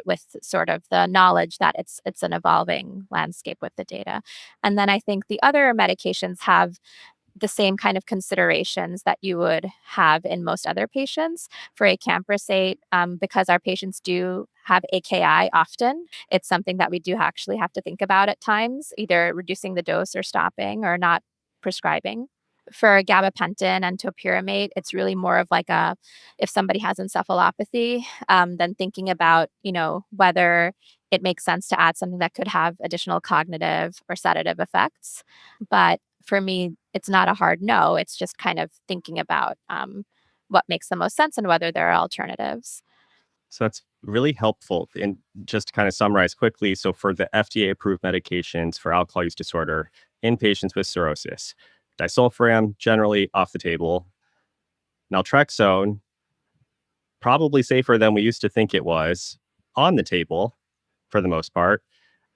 with sort of the knowledge that it's an evolving landscape with the data. And then I think the other medications have the same kind of considerations that you would have in most other patients for acamprosate, because our patients do have AKI often. It's something that we do actually have to think about at times, either reducing the dose or stopping or not prescribing. For gabapentin and topiramate, it's really more of like if somebody has encephalopathy, then thinking about, whether it makes sense to add something that could have additional cognitive or sedative effects. But for me, it's not a hard no. It's just kind of thinking about what makes the most sense and whether there are alternatives. So that's really helpful. And just to kind of summarize quickly, so for the FDA approved medications for alcohol use disorder in patients with cirrhosis, disulfiram generally off the table, naltrexone probably safer than we used to think it was, on the table for the most part.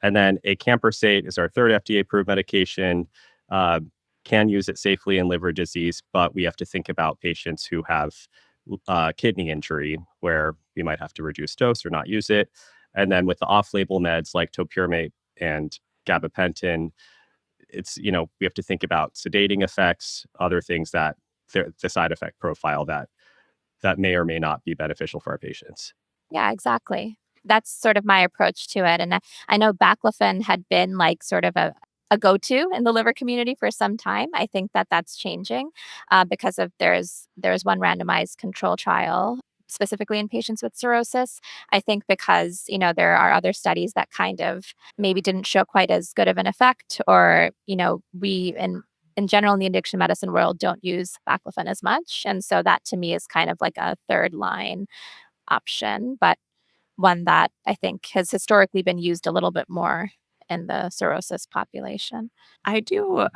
And then acamprosate is our third FDA approved medication. Uh, can use it safely in liver disease, but we have to think about patients who have kidney injury where we might have to reduce dose or not use it. And then with the off-label meds like topiramate and gabapentin, we have to think about sedating effects, other things that the side effect profile that may or may not be beneficial for our patients. Yeah, exactly. That's sort of my approach to it. And I know baclofen had been like sort of a go-to in the liver community for some time. I think that that's changing because there's one randomized control trial specifically in patients with cirrhosis. I think because, there are other studies that kind of maybe didn't show quite as good of an effect, or, we in general in the addiction medicine world don't use baclofen as much. And so that to me is kind of like a third line option, but one that I think has historically been used a little bit more in the cirrhosis population. I do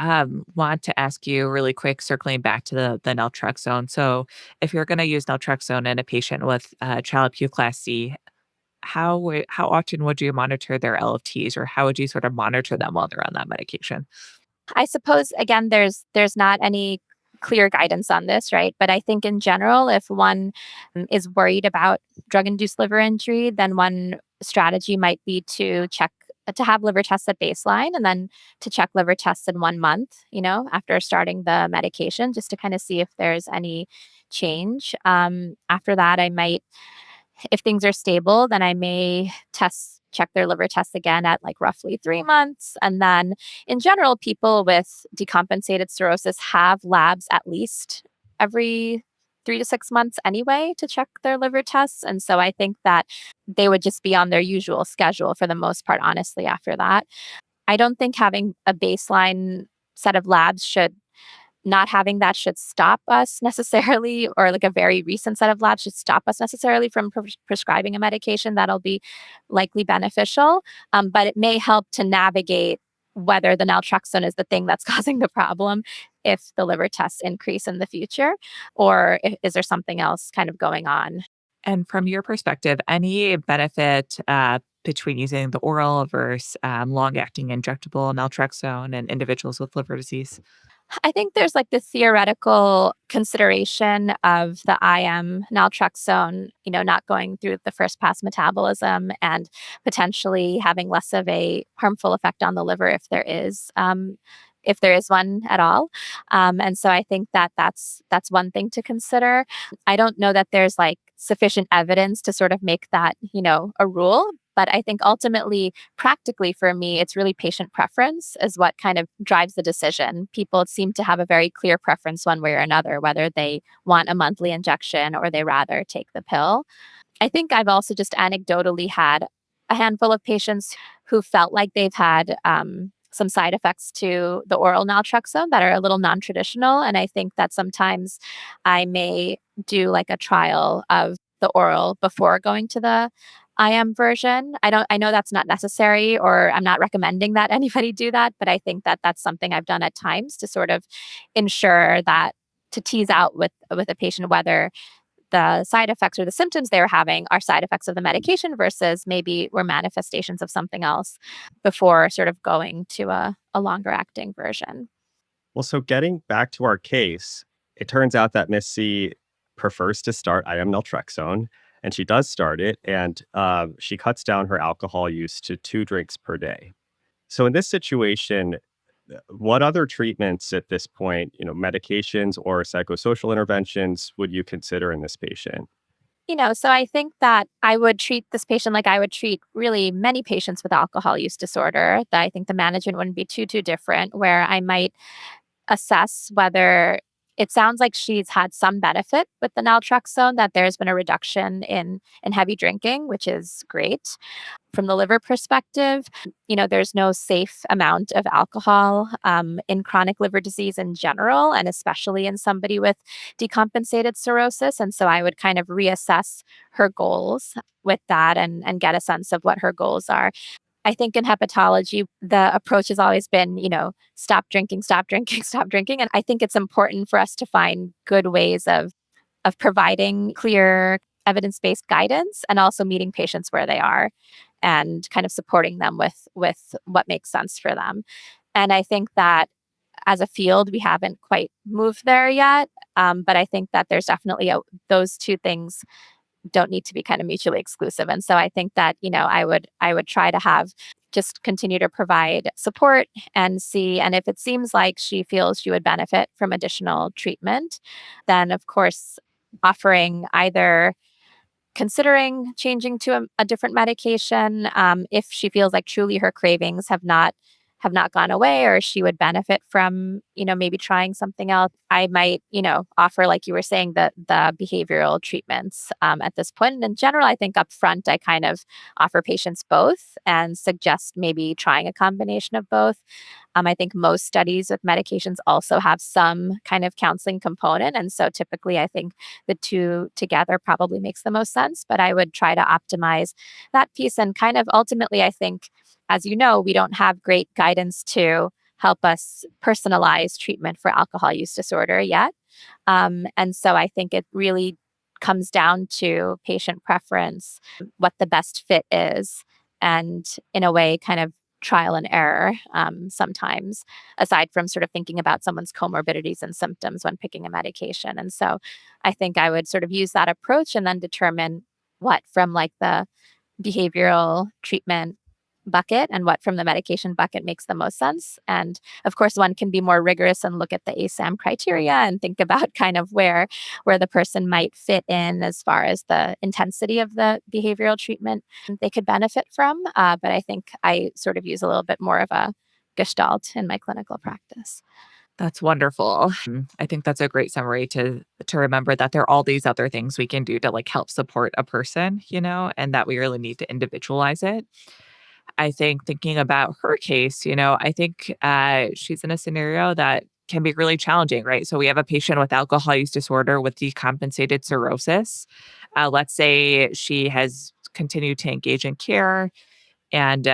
want to ask you really quick, circling back to the naltrexone. So, if you're going to use naltrexone in a patient with Child-Pugh class C, how often would you monitor their LFTs, or how would you sort of monitor them while they're on that medication? I suppose again, there's not any clear guidance on this, right? But I think in general, if one is worried about drug-induced liver injury, then one strategy might be to check to have liver tests at baseline and then to check liver tests in 1 month, after starting the medication, just to kind of see if there's any change. After that, I might if things are stable, then I may check their liver tests again at like roughly 3 months. And then in general, people with decompensated cirrhosis have labs at least every 3 to 6 months anyway to check their liver tests. And so I think that they would just be on their usual schedule for the most part, honestly, after that. I don't think having a baseline set of labs should not having that should stop us necessarily, or like a very recent set of labs should stop us necessarily from prescribing a medication that'll be likely beneficial. But it may help to navigate whether the naltrexone is the thing that's causing the problem if the liver tests increase in the future, or is there something else kind of going on? And from your perspective, any benefit between using the oral versus long-acting injectable naltrexone in individuals with liver disease? I think there's like the theoretical consideration of the IM naltrexone, not going through the first pass metabolism and potentially having less of a harmful effect on the liver if there is one at all. And so I think that that's one thing to consider. I don't know that there's like sufficient evidence to sort of make that, a rule. But I think ultimately, practically for me, it's really patient preference is what kind of drives the decision. People seem to have a very clear preference one way or another, whether they want a monthly injection or they rather take the pill. I think I've also just anecdotally had a handful of patients who felt like they've had some side effects to the oral naltrexone that are a little non-traditional. And I think that sometimes I may do like a trial of the oral before going to the IM version. I know that's not necessary, or I'm not recommending that anybody do that, but I think that that's something I've done at times to sort of ensure that to tease out with a patient whether the side effects or the symptoms they were having are side effects of the medication versus maybe were manifestations of something else before sort of going to a longer acting version. Well, so getting back to our case, it turns out that Miss C prefers to start IM naltrexone, and she does start it, and she cuts down her alcohol use to 2 drinks per day. So in this situation, what other treatments at this point, medications or psychosocial interventions would you consider in this patient? So I think that I would treat this patient like I would treat really many patients with alcohol use disorder. That I think the management wouldn't be too different, where I might assess whether it sounds like she's had some benefit with the naltrexone, that there's been a reduction in heavy drinking, which is great. From the liver perspective, there's no safe amount of alcohol in chronic liver disease in general, and especially in somebody with decompensated cirrhosis. And so I would kind of reassess her goals with that and get a sense of what her goals are. I think in hepatology, the approach has always been, stop drinking, stop drinking, stop drinking. And I think it's important for us to find good ways of providing clear evidence-based guidance and also meeting patients where they are and kind of supporting them with what makes sense for them. And I think that as a field, we haven't quite moved there yet. But I think that there's definitely those two things don't need to be kind of mutually exclusive. And so I think that, I would try to have just continue to provide support and see. And if it seems like she feels she would benefit from additional treatment, then of course, offering either considering changing to a different medication if she feels like truly her cravings have not gone away, or she would benefit from maybe trying something else. I might offer, like you were saying, the behavioral treatments at this point. And in general, I think up front I kind of offer patients both and suggest maybe trying a combination of both. I think most studies with medications also have some kind of counseling component. And so typically I think the two together probably makes the most sense, but I would try to optimize that piece. And kind of ultimately, I think as you know, we don't have great guidance to help us personalize treatment for alcohol use disorder yet. And so I think it really comes down to patient preference, what the best fit is, and in a way, kind of trial and error sometimes, aside from sort of thinking about someone's comorbidities and symptoms when picking a medication. And so I think I would sort of use that approach and then determine what from like the behavioral treatment bucket and what from the medication bucket makes the most sense. And of course, one can be more rigorous and look at the ASAM criteria and think about kind of where the person might fit in as far as the intensity of the behavioral treatment they could benefit from. But I think I sort of use a little bit more of a gestalt in my clinical practice. That's wonderful. I think that's a great summary to remember that there are all these other things we can do to like help support a person, and that we really need to individualize it. I think thinking about her case, I think she's in a scenario that can be really challenging, right? So we have a patient with alcohol use disorder with decompensated cirrhosis. Let's say she has continued to engage in care, and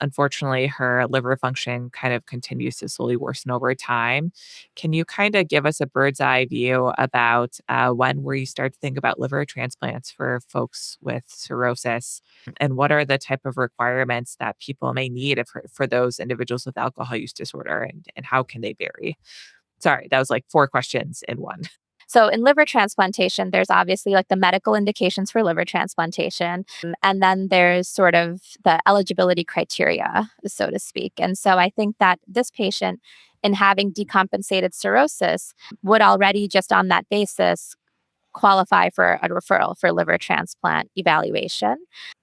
unfortunately, her liver function kind of continues to slowly worsen over time. Can you kind of give us a bird's eye view about when where you start to think about liver transplants for folks with cirrhosis? And what are the type of requirements that people may need for those individuals with alcohol use disorder? And how can they vary? Sorry, that was like four questions in one. So in liver transplantation, there's obviously like the medical indications for liver transplantation. And then there's sort of the eligibility criteria, so to speak. And so I think that this patient, in having decompensated cirrhosis, would already just on that basis qualify for a referral for liver transplant evaluation.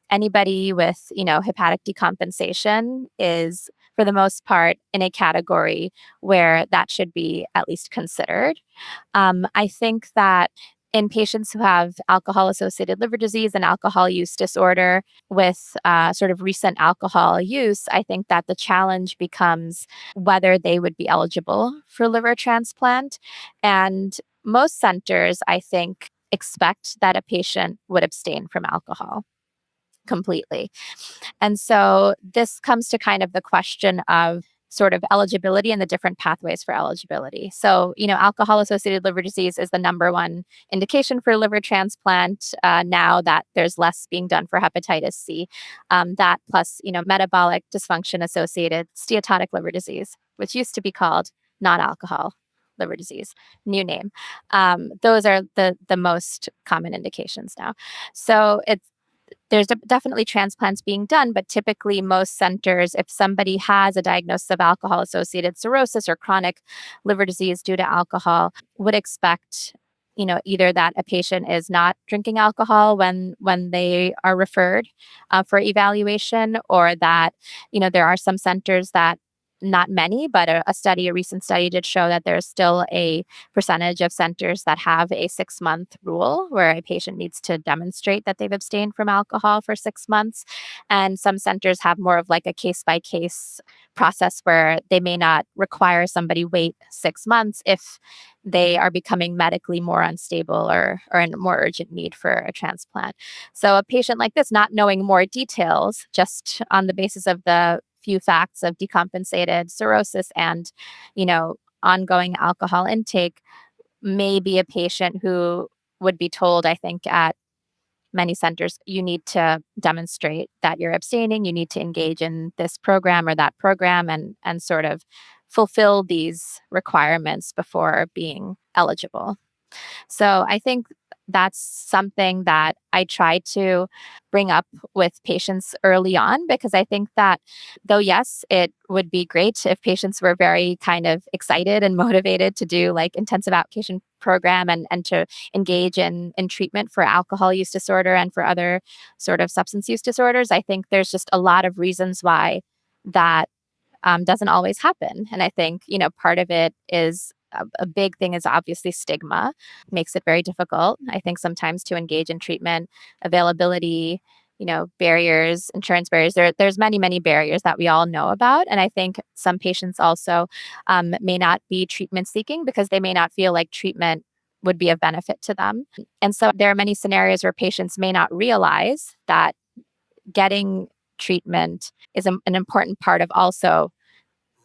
Anybody with, hepatic decompensation is, for the most part, in a category where that should be at least considered. I think that in patients who have alcohol associated liver disease and alcohol use disorder with sort of recent alcohol use, I think that the challenge becomes whether they would be eligible for liver transplant. And most centers, I think, expect that a patient would abstain from alcohol completely. And so this comes to kind of the question of sort of eligibility and the different pathways for eligibility. So, alcohol associated liver disease is the number one indication for liver transplant now that there's less being done for hepatitis C. That plus, metabolic dysfunction associated steatotic liver disease, which used to be called non alcohol liver disease, new name. Those are the most common indications now. So there's definitely transplants being done, but typically most centers, if somebody has a diagnosis of alcohol associated cirrhosis or chronic liver disease due to alcohol, would expect, either that a patient is not drinking alcohol when they are referred for evaluation, or that, there are some centers that, not many, but a recent study did show that there's still a percentage of centers that have a 6-month rule where a patient needs to demonstrate that they've abstained from alcohol for 6 months. And some centers have more of like a case by case process where they may not require somebody wait 6 months if they are becoming medically more unstable or in more urgent need for a transplant. So a patient like this, not knowing more details, just on the basis of the few facts of decompensated cirrhosis and, ongoing alcohol intake, may be a patient who would be told, I think, at many centers, you need to demonstrate that you're abstaining, you need to engage in this program or that program and sort of fulfill these requirements before being eligible. So I think that's something that I try to bring up with patients early on, because I think that though, yes, it would be great if patients were very kind of excited and motivated to do like intensive outpatient program and to engage in treatment for alcohol use disorder and for other sort of substance use disorders. I think there's just a lot of reasons why that doesn't always happen. And I think, part of it is a big thing is obviously stigma makes it very difficult. I think sometimes to engage in treatment, availability, barriers, insurance barriers. There's many, many barriers that we all know about. And I think some patients also may not be treatment seeking because they may not feel like treatment would be of benefit to them. And so there are many scenarios where patients may not realize that getting treatment is an important part of also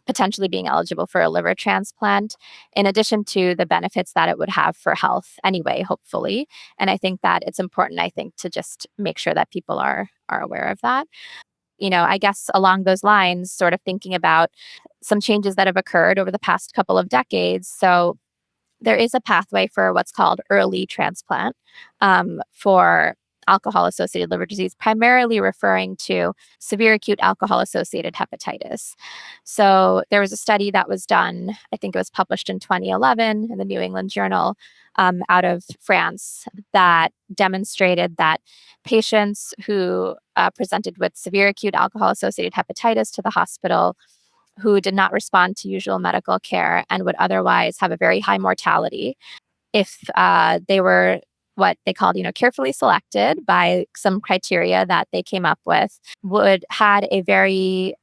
potentially being eligible for a liver transplant, in addition to the benefits that it would have for health anyway, hopefully. And I think that it's important, I think, to just make sure that people are aware of that. I guess along those lines, sort of thinking about some changes that have occurred over the past couple of decades. So there is a pathway for what's called early transplant for alcohol associated liver disease, primarily referring to severe acute alcohol associated hepatitis. So there was a study that was done, I think it was published in 2011 in the New England Journal out of France, that demonstrated that patients who presented with severe acute alcohol associated hepatitis to the hospital, who did not respond to usual medical care and would otherwise have a very high mortality if they were what they called, carefully selected by some criteria that they came up with, would had a very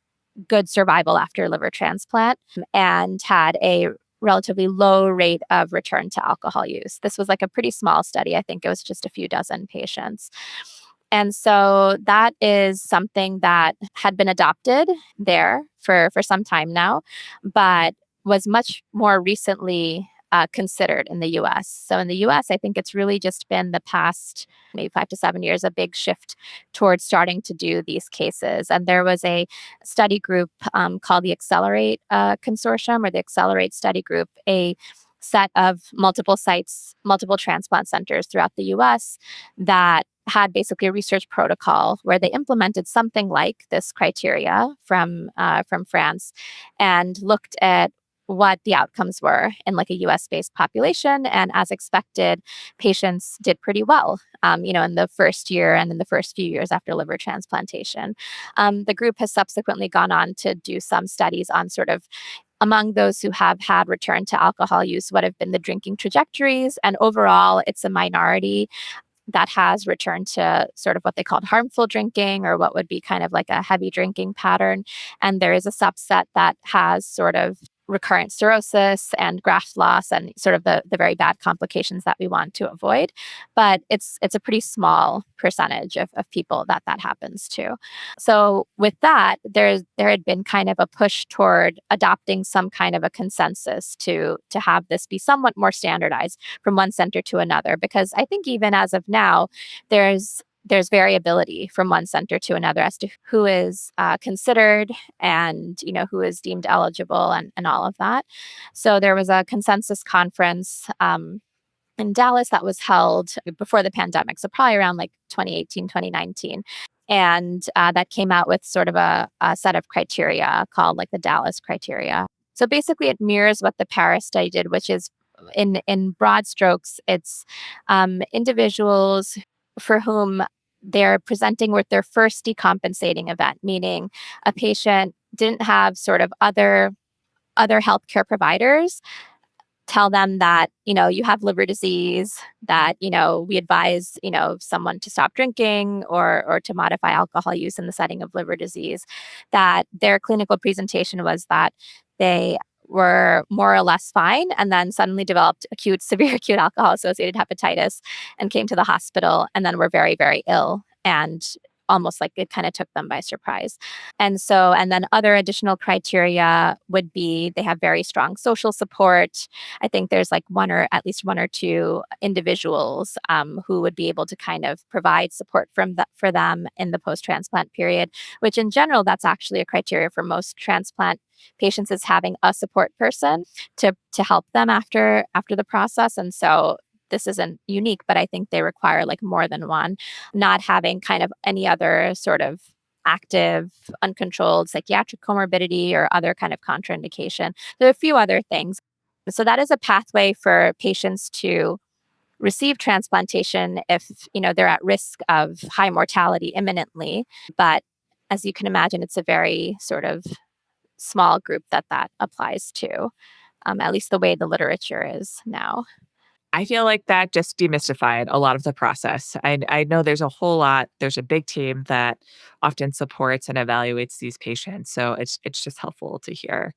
good survival after liver transplant and had a relatively low rate of return to alcohol use. This was like a pretty small study. I think it was just a few dozen patients. And so that is something that had been adopted there for some time now, but was much more recently considered in the US. So in the US, I think it's really just been the past maybe 5 to 7 years, a big shift towards starting to do these cases. And there was a study group called the Accelerate Consortium, or the Accelerate Study Group, a set of multiple sites, multiple transplant centers throughout the US that had basically a research protocol where they implemented something like this criteria from France and looked at what the outcomes were in like a US based population. And as expected, patients did pretty well, in the first year and in the first few years after liver transplantation. The group has subsequently gone on to do some studies on sort of among those who have had return to alcohol use, what have been the drinking trajectories. And overall, it's a minority that has returned to sort of what they called harmful drinking, or what would be kind of like a heavy drinking pattern. And there is a subset that has sort of recurrent cirrhosis and graft loss and sort of the very bad complications that we want to avoid. But it's a pretty small percentage of people that happens to. So with that, there had been kind of a push toward adopting some kind of a consensus to have this be somewhat more standardized from one center to another. Because I think even as of now, there's variability from one center to another as to who is considered and who is deemed eligible and all of that. So there was a consensus conference in Dallas that was held before the pandemic, so probably around like 2018, 2019. And that came out with sort of a set of criteria called like the Dallas criteria. So basically it mirrors what the Paris study did, which is in broad strokes, it's individuals for whom they're presenting with their first decompensating event, meaning a patient didn't have sort of other healthcare providers tell them that, you have liver disease, that, we advise, someone to stop drinking or to modify alcohol use in the setting of liver disease, that their clinical presentation was that they were more or less fine and then suddenly developed severe acute alcohol associated hepatitis and came to the hospital and then were very, very ill, and almost like it kind of took them by surprise. And then other additional criteria would be they have very strong social support. I think there's like at least one or two individuals who would be able to kind of provide support for them in the post-transplant period, which in general, that's actually a criteria for most transplant patients, is having a support person to help them after the process. And so this isn't unique, but I think they require like more than one. Not having kind of any other sort of active, uncontrolled psychiatric comorbidity or other kind of contraindication. There are a few other things. So that is a pathway for patients to receive transplantation if, they're at risk of high mortality imminently. But as you can imagine, it's a very sort of small group that applies to, at least the way the literature is now. I feel like that just demystified a lot of the process. I know there's a big team that often supports and evaluates these patients. So it's just helpful to hear.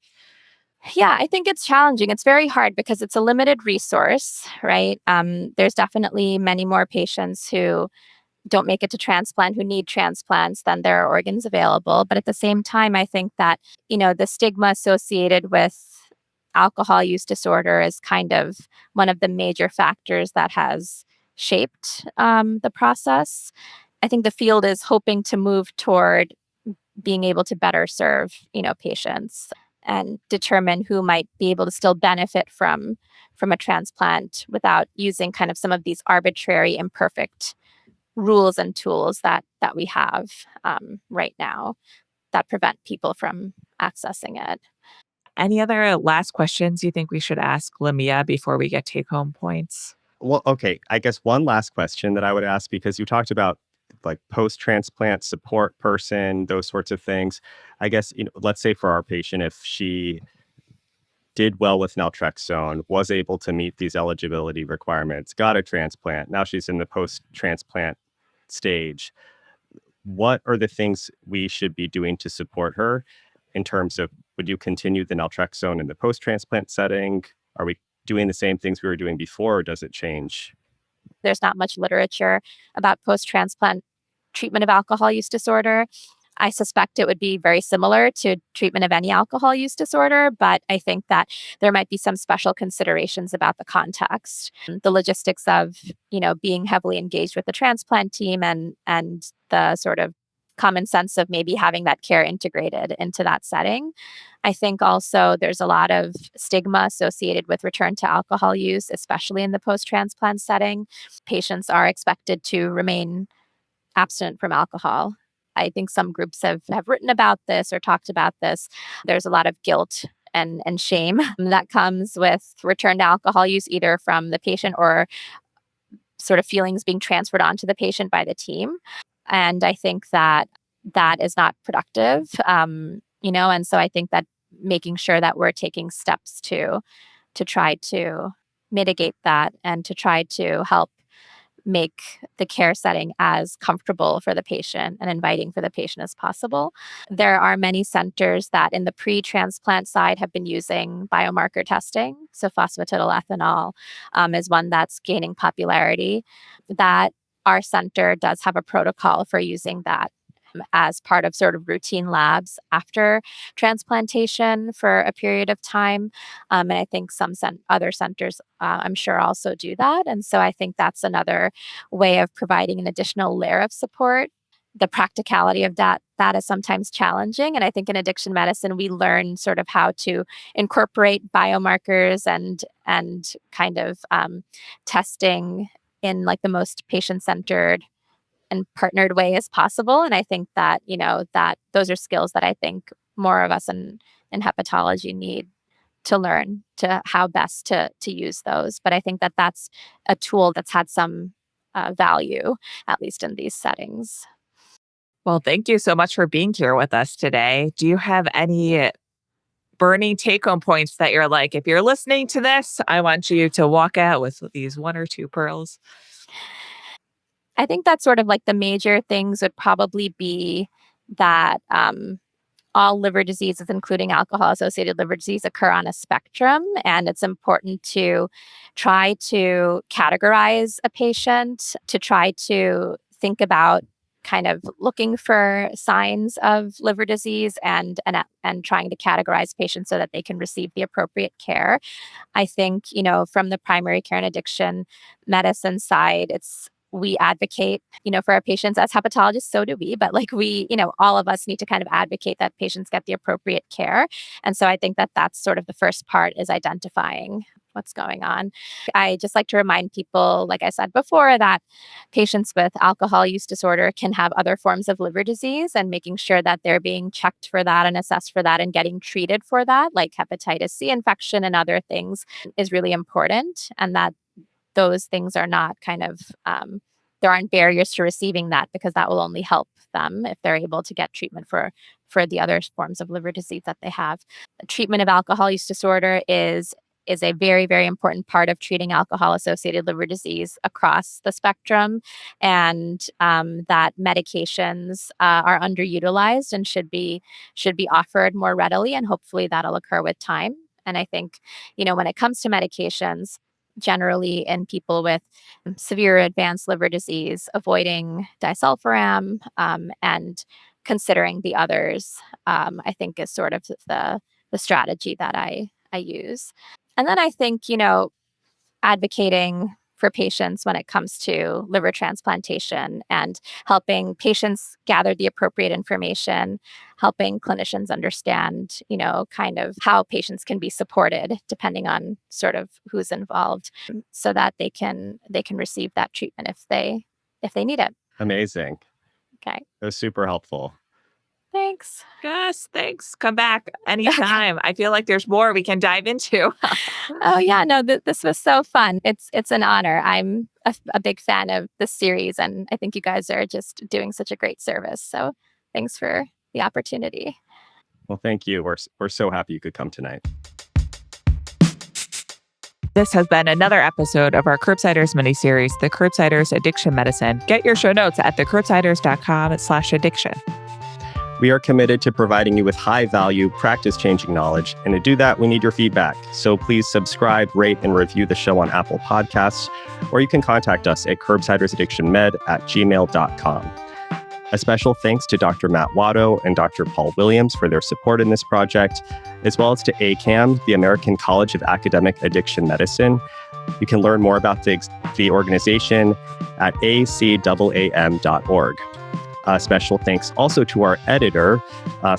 Yeah, I think it's challenging. It's very hard because it's a limited resource, right? There's definitely many more patients who don't make it to transplant who need transplants, then there are organs available. But at the same time, I think that, the stigma associated with alcohol use disorder is kind of one of the major factors that has shaped the process. I think the field is hoping to move toward being able to better serve, patients and determine who might be able to still benefit from a transplant without using kind of some of these arbitrary, imperfect rules and tools that we have right now that prevent people from accessing it. Any other last questions you think we should ask Lamia before we get take home points? Well, okay. I guess one last question that I would ask, because you talked about like post-transplant support person, those sorts of things. I guess, let's say for our patient, if she did well with naltrexone, was able to meet these eligibility requirements, got a transplant, now she's in the post-transplant stage. What are the things we should be doing to support her in terms of, would you continue the naltrexone in the post-transplant setting? Are we doing the same things we were doing before, or does it change? There's not much literature about post transplant treatment of alcohol use disorder. I suspect it would be very similar to treatment of any alcohol use disorder, but I think that there might be some special considerations about the context, the logistics of, being heavily engaged with the transplant team and the sort of common sense of maybe having that care integrated into that setting. I think also there's a lot of stigma associated with return to alcohol use, especially in the post-transplant setting. Patients are expected to remain abstinent from alcohol. I think some groups have written about this or talked about this. There's a lot of guilt and shame that comes with return to alcohol use, either from the patient or sort of feelings being transferred onto the patient by the team. And I think that that is not productive, and so I think that making sure that we're taking steps to try to mitigate that and to try to help make the care setting as comfortable for the patient and inviting for the patient as possible. There are many centers that in the pre-transplant side have been using biomarker testing. So phosphatidylethanol is one that's gaining popularity. That our center does have a protocol for using that as part of sort of routine labs after transplantation for a period of time. And I think some other centers, I'm sure, also do that. And so I think that's another way of providing an additional layer of support. The practicality of that is sometimes challenging. And I think in addiction medicine, we learn sort of how to incorporate biomarkers and kind of testing in like the most patient-centered and partnered way as possible. And I think that, that those are skills that I think more of us in hepatology need to learn to how best to use those. But I think that that's a tool that's had some value, at least in these settings. Well, thank you so much for being here with us today. Do you have any burning take home points that you're like, if you're listening to this, I want you to walk out with these one or two pearls? I think that sort of like the major things would probably be that all liver diseases, including alcohol associated liver disease, occur on a spectrum. And it's important to try to categorize a patient, to try to think about kind of looking for signs of liver disease and trying to categorize patients so that they can receive the appropriate care. I think, from the primary care and addiction medicine side, we advocate, for our patients as hepatologists, so do we, but like all of us need to kind of advocate that patients get the appropriate care. And so I think that that's sort of the first part, is identifying what's going on. I just like to remind people, like I said before, that patients with alcohol use disorder can have other forms of liver disease, and making sure that they're being checked for that and assessed for that and getting treated for that, like hepatitis C infection and other things, is really important. And that those things are not kind of, there aren't barriers to receiving that, because that will only help them if they're able to get treatment for the other forms of liver disease that they have. Treatment of alcohol use disorder is a very, very important part of treating alcohol-associated liver disease across the spectrum, and that medications are underutilized and should be offered more readily, and hopefully that'll occur with time. And I think, when it comes to medications, generally in people with severe advanced liver disease, avoiding disulfiram and considering the others, I think is sort of the strategy that I use. And then I think, advocating for patients when it comes to liver transplantation and helping patients gather the appropriate information, helping clinicians understand, kind of how patients can be supported depending on sort of who's involved so that they can receive that treatment if they need it. Amazing. Okay. It was super helpful. Thanks. Yes, thanks. Come back anytime. I feel like there's more we can dive into. Oh yeah, no, this was so fun. It's an honor. I'm a big fan of this series, and I think you guys are just doing such a great service. So thanks for the opportunity. Well, thank you. We're so happy you could come tonight. This has been another episode of our Curbsiders miniseries, The Curbsiders Addiction Medicine. Get your show notes at thecurbsiders.com/addiction. We are committed to providing you with high-value, practice-changing knowledge, and to do that, we need your feedback. So please subscribe, rate, and review the show on Apple Podcasts, or you can contact us at curbsidersaddictionmed@gmail.com. A special thanks to Dr. Matt Watto and Dr. Paul Williams for their support in this project, as well as to ACAM, the American College of Academic Addiction Medicine. You can learn more about the organization at acAAM.org. Special thanks also to our editor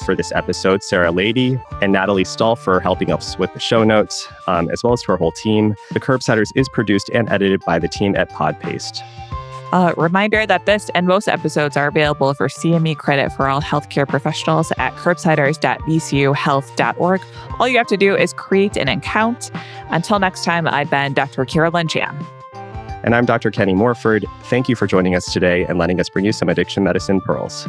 for this episode, Sarah Lady, and Natalie Stahl for helping us with the show notes, as well as to our whole team. The Curbsiders is produced and edited by the team at Podpaste. Reminder that this and most episodes are available for CME credit for all healthcare professionals at curbsiders.vcuhealth.org. All you have to do is create an account. Until next time, I've been Dr. Carolyn Chan. And I'm Dr. Kenny Morford. Thank you for joining us today and letting us bring you some addiction medicine pearls.